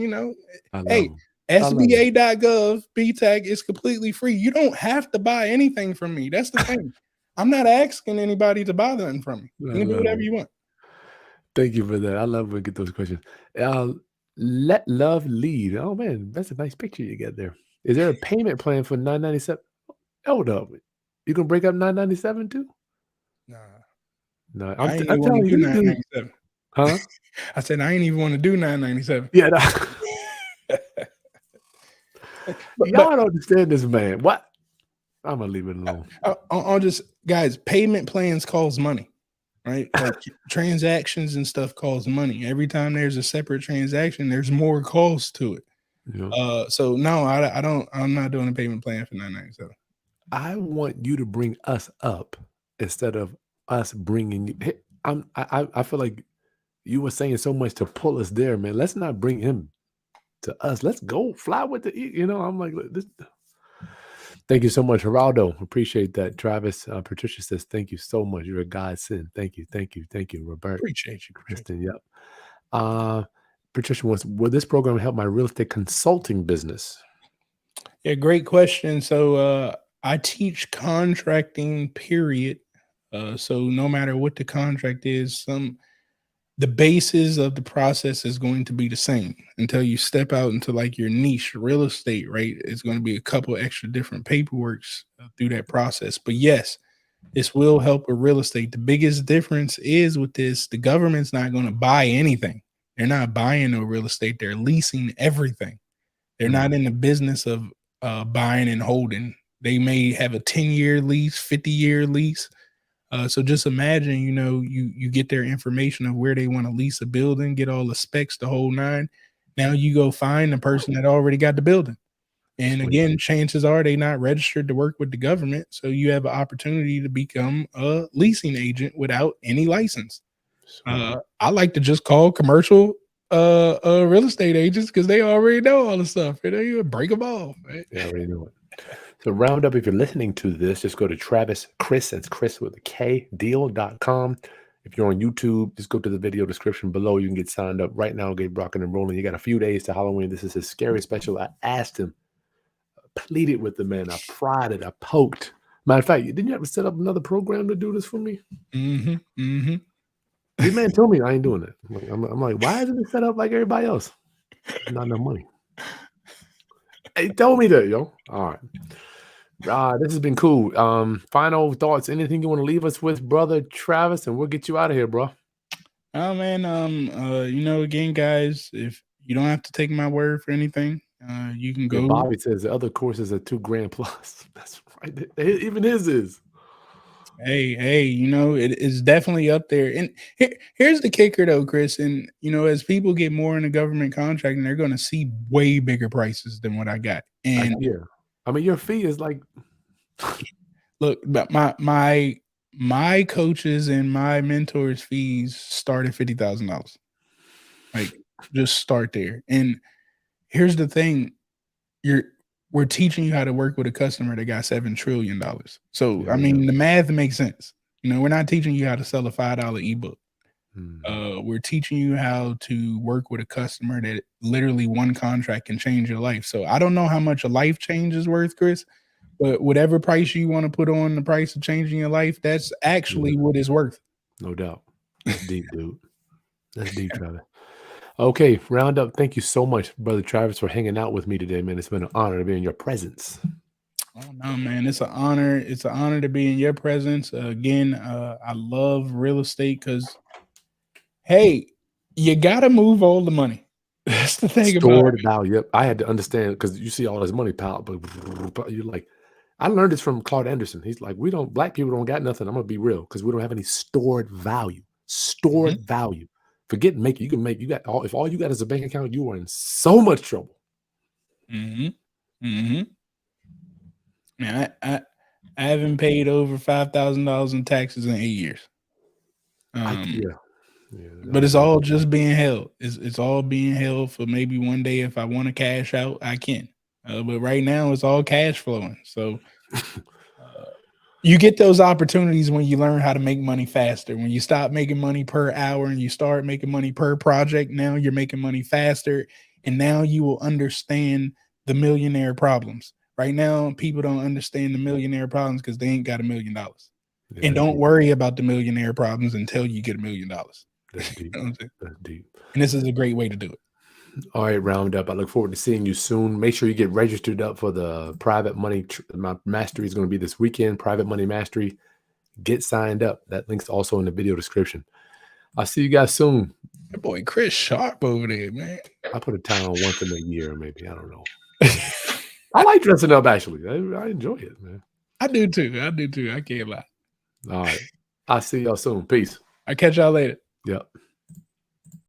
I love hey, them. I love them. SBA.gov BTAG is completely free. You don't have to buy anything from me. That's the thing. I'm not asking anybody to buy nothing from me. I You can do love whatever it. you want. Thank you for that. I love when we get those questions. Uh, Let love lead. Oh man, that's a nice picture you got there. Is there a payment plan for 997? Hold up. You gonna break up 997 too? Nah, No, I ain't I'm even want to telling do you, you do. 997. Huh? I said I ain't even want to do 997. Yeah. No. But Y'all don't understand this man. What? I'm gonna leave it alone. I'll just guys, payment plans cost money, right? Like transactions and stuff cost money. Every time there's a separate transaction, there's more cost to it. You know, So no, I don't. I'm not doing a payment plan for 997. I want you to bring us up instead of us bringing you. I feel like you were saying so much to pull us there, man. Let's not bring him to us. Let's go fly with the. I'm like this. Thank you so much, Geraldo. Appreciate that. Travis, Patricia says, thank you so much. You're a godsend. Thank you. Thank you. Thank you, Robert. Appreciate you, Kristen. Yep. Patricia wants, will this program help my real estate consulting business? Yeah, great question. So I teach contracting, period. So no matter what the contract is, the basis of the process is going to be the same until you step out into like your niche real estate, right? It's going to be a couple extra different paperworks through that process. But yes, this will help with real estate. The biggest difference is with this, the government's not going to buy anything. They're not buying no real estate. They're leasing everything. They're not in the business of buying and holding. They may have a 10-year lease, 50-year lease. So just imagine, you get their information of where they want to lease a building, get all the specs, the whole nine. Now you go find the person that already got the building. And Sweet. again, chances are they not registered to work with the government. So you have an opportunity to become a leasing agent without any license. I like to just call commercial real estate agents because they already know all the stuff. You break them off. Right? Yeah, I already know it. So round up, if you're listening to this, just go to Chris, that's Chris with a K, deal.com. If you're on YouTube, just go to the video description below. You can get signed up right now, get rocking and rolling. You got a few days to Halloween. This is his scary special. I asked him, pleaded with the man. I prodded, I poked. Matter of fact, didn't you ever set up another program to do this for me? Mm-hmm. Mm-hmm. This man told me I ain't doing it. I'm like, why isn't it set up like everybody else? Not enough money. He told me that, yo. All right. This has been cool. Final thoughts. Anything you want to leave us with, brother Travis, and we'll get you out of here, bro. Oh man, again, guys, if you don't have to take my word for anything, you can go. Bobby says the other courses are $2,000 plus. That's right. Even his is. Hey, it is definitely up there. And here's the kicker, though, Chris. And as people get more into government contracting, they're going to see way bigger prices than what I got. And I mean, your fee is like. Look, but my coaches and my mentors' fees start at $50,000. Like, just start there. And here's the thing: we're teaching you how to work with a customer that got $7 trillion. So, I mean, the math makes sense. We're not teaching you how to sell a $5 ebook. We're teaching you how to work with a customer that literally one contract can change your life. So I don't know how much a life change is worth, Chris, but whatever price you want to put on the price of changing your life, that's actually what it's worth. No doubt. That's deep, dude. That's deep, Travis. Okay, round up. Thank you so much, brother Travis, for hanging out with me today, man. It's been an honor to be in your presence. Oh no, man, it's an honor. It's an honor to be in your presence. Again, I love real estate because, hey, you got to move all the money. That's the thing Stored about value. Yep. I had to understand because you see all this money piled, but you're like, I learned this from Claude Anderson. He's like, black people don't got nothing. I'm gonna be real because we don't have any stored value. Stored value. Forget making. You got all. If all you got is a bank account, you are in so much trouble. Man, I haven't paid over $5,000 in taxes in 8 years. But it's all just being held. It's all being held for maybe one day if I want to cash out, I can. But right now it's all cash flowing. So you get those opportunities when you learn how to make money faster. When you stop making money per hour and you start making money per project, now you're making money faster. And now you will understand the millionaire problems. Right now, people don't understand the millionaire problems because they ain't got $1 million. And don't worry about the millionaire problems until you get $1 million. That's deep. That's deep. And this is a great way to do it. All right, Roundup. I look forward to seeing you soon. Make sure you get registered up for the private money. My mastery is going to be this weekend. Private money mastery. Get signed up. That link's also in the video description. I'll see you guys soon. That boy Chris sharp over there, man. I put a tie on once in a year, maybe. I don't know. I like dressing up, actually. I enjoy it, man. I do too. I do too. I can't lie. All right. I'll see y'all soon. Peace. I catch y'all later. Yep.